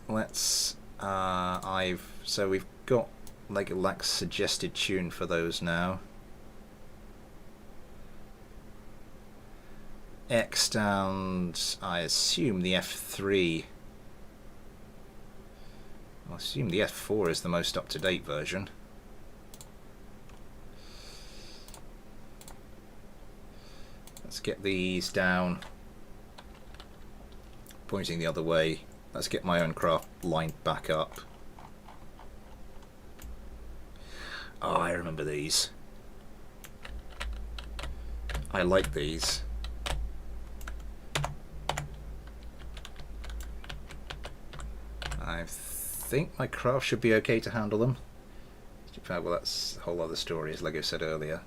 Let's so we've got like a suggested tune for those now. X down, I assume the F3. I assume the F4 is the most up-to-date version. Let's get these down, pointing the other way. Let's get my own craft lined back up. Oh, I remember these. I like these. think my craft should be okay to handle them. Well, that's a whole other story, as Lego said earlier.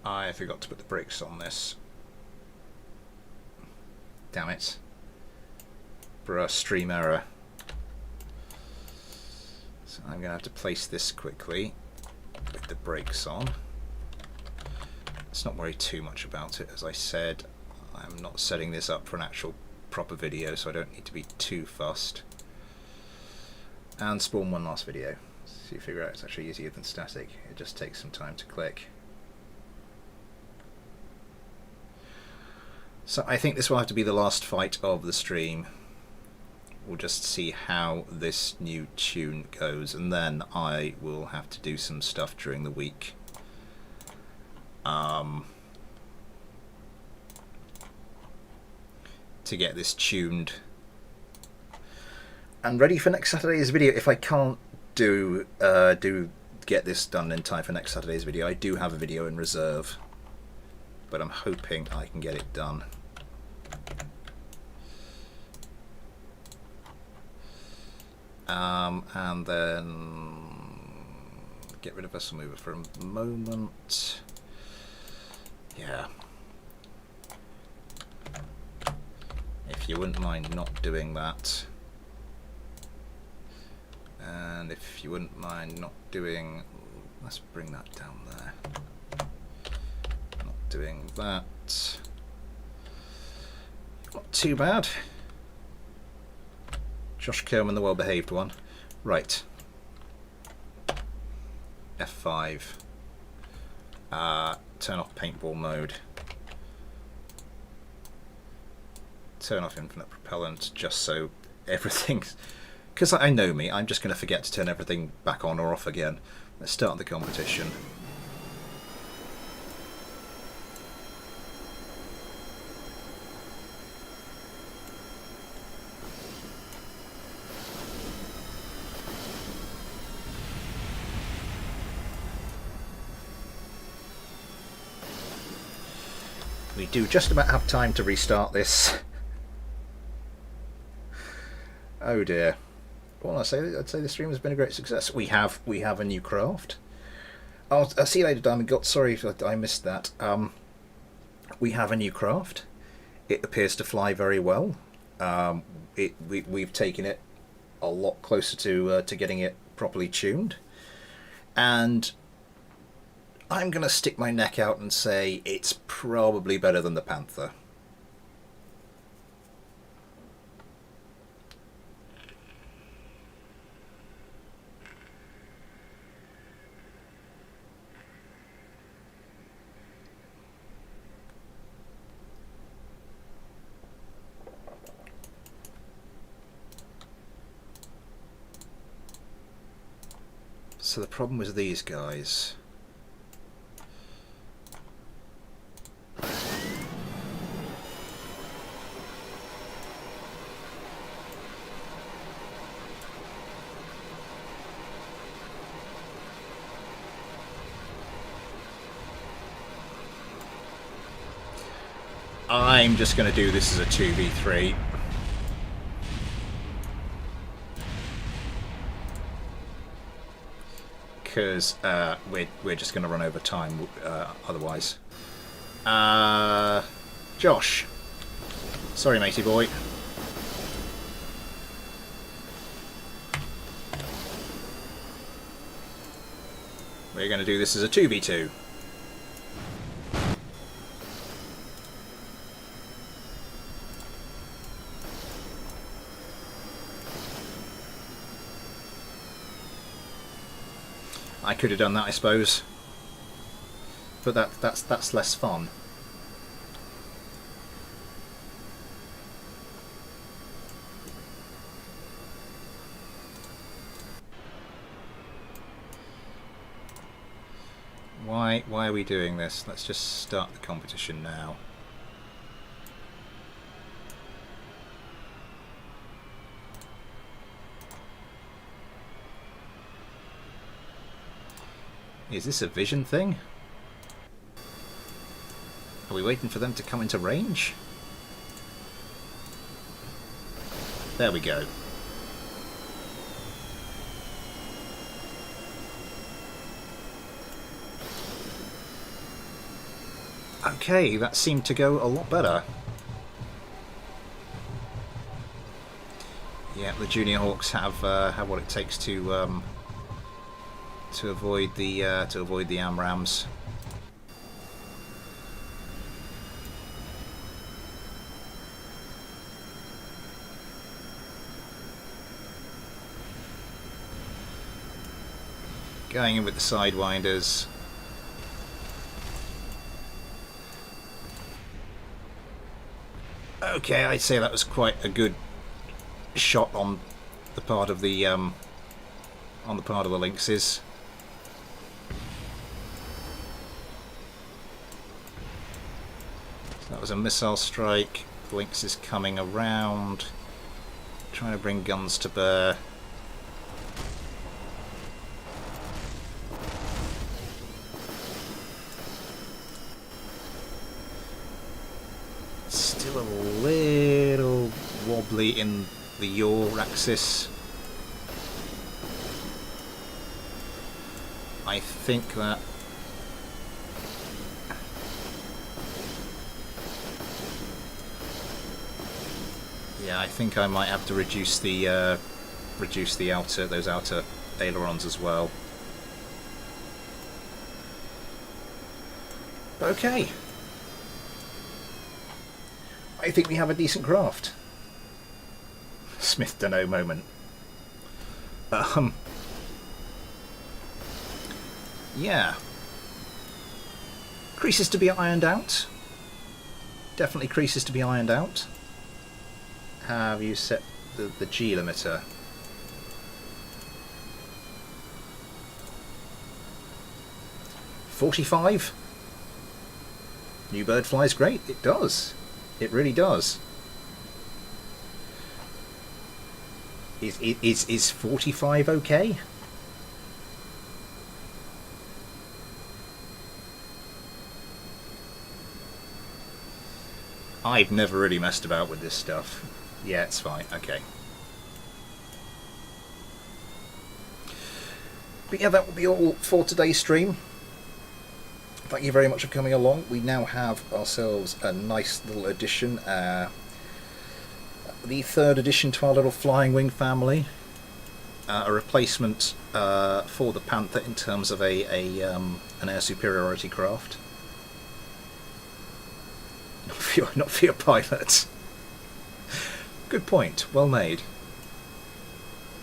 I forgot to put the brakes on this. Damn it. Bruh, stream error. So I'm going to have to place this quickly with the brakes on. Let's not worry too much about it. As I said, I'm not setting this up for an actual proper video, so I don't need to be too fussed. And spawn one last video. So you figure out it's actually easier than static. It just takes some time to click. So I think this will have to be the last fight of the stream. We'll just see how this new tune goes, and then I will have to do some stuff during the week. To get this tuned and ready for next Saturday's video. If I can't get this done in time for next Saturday's video, I do have a video in reserve, but I'm hoping I can get it done. And then get rid of Vessel Mover for a moment. Yeah. If you wouldn't mind not doing that. And if you wouldn't mind not doing... Let's bring that down there. Not doing that. Not too bad. Josh Kerman, the well-behaved one. Right. F5. Turn off paintball mode. Turn off infinite propellant, just so everything's... Because I know me, I'm just going to forget to turn everything back on or off again. Let's start the competition. We do just about have time to restart this. Oh dear. Well, I'd say the stream has been a great success. We have a new craft. I'll see you later, Diamond God. Sorry if I missed that. We have a new craft. It appears to fly very well. We've taken it a lot closer to getting it properly tuned, and I'm going to stick my neck out and say it's probably better than the Panther. So the problem was these guys. I'm just going to do this as a 2v3. Because we're just going to run over time otherwise. Josh. Sorry, matey boy. We're going to do this as a 2v2. I could have done that, I suppose, but that's less fun. Why are we doing this? Let's just start the competition now. Is this a vision thing? Are we waiting for them to come into range? There we go. Okay, that seemed to go a lot better. Yeah, the Junior Hawks have what it takes to avoid the AMRAAMs. Going in with the Sidewinders. Okay, I'd say that was quite a good shot on the part of the Lynxes. So that was a missile strike. Lynx is coming around, trying to bring guns to bear. Still a little wobbly in the yaw axis. I think that I think I might have to reduce the those outer ailerons as well. Okay. I think we have a decent craft. Smith dunno moment. Yeah. Creases to be ironed out. Definitely creases to be ironed out. Have you set the G limiter? $45. New bird flies great. It does. It really does. Is 45 okay? I've never really messed about with this stuff. Yeah, it's fine. Okay. But yeah, that will be all for today's stream. Thank you very much for coming along. We now have ourselves a nice little addition. The 3rd addition to our little flying wing family. A replacement for the Panther in terms of an air superiority craft. Not for your pilot. Good point. Well made.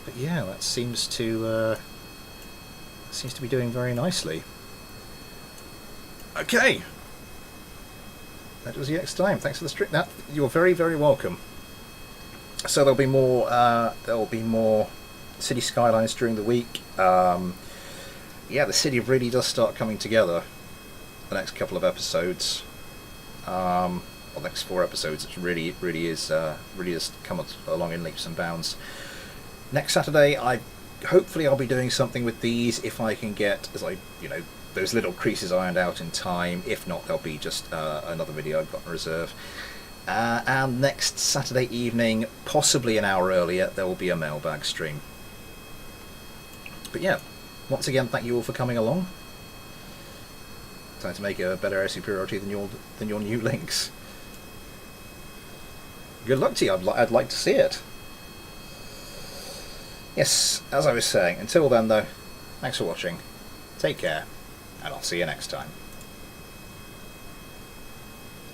But yeah, that seems to be doing very nicely. Okay. That was the next time. Thanks for the stream. You're very, very welcome. So there'll be more city skylines during the week. Yeah, the city really does start coming together. The next couple of episodes. Well, the next 4 episodes, it really has come along in leaps and bounds. Next Saturday, hopefully I'll be doing something with these if I can get, those little creases ironed out in time. If not, there'll be just another video I've got in reserve. And next Saturday evening, possibly an hour earlier, there will be a mailbag stream. But yeah, once again, thank you all for coming along. Time to make a better air superiority than your new Lynx. Good luck to you. I'd like to see it. Yes, as I was saying, until then though, thanks for watching. Take care, and I'll see you next time.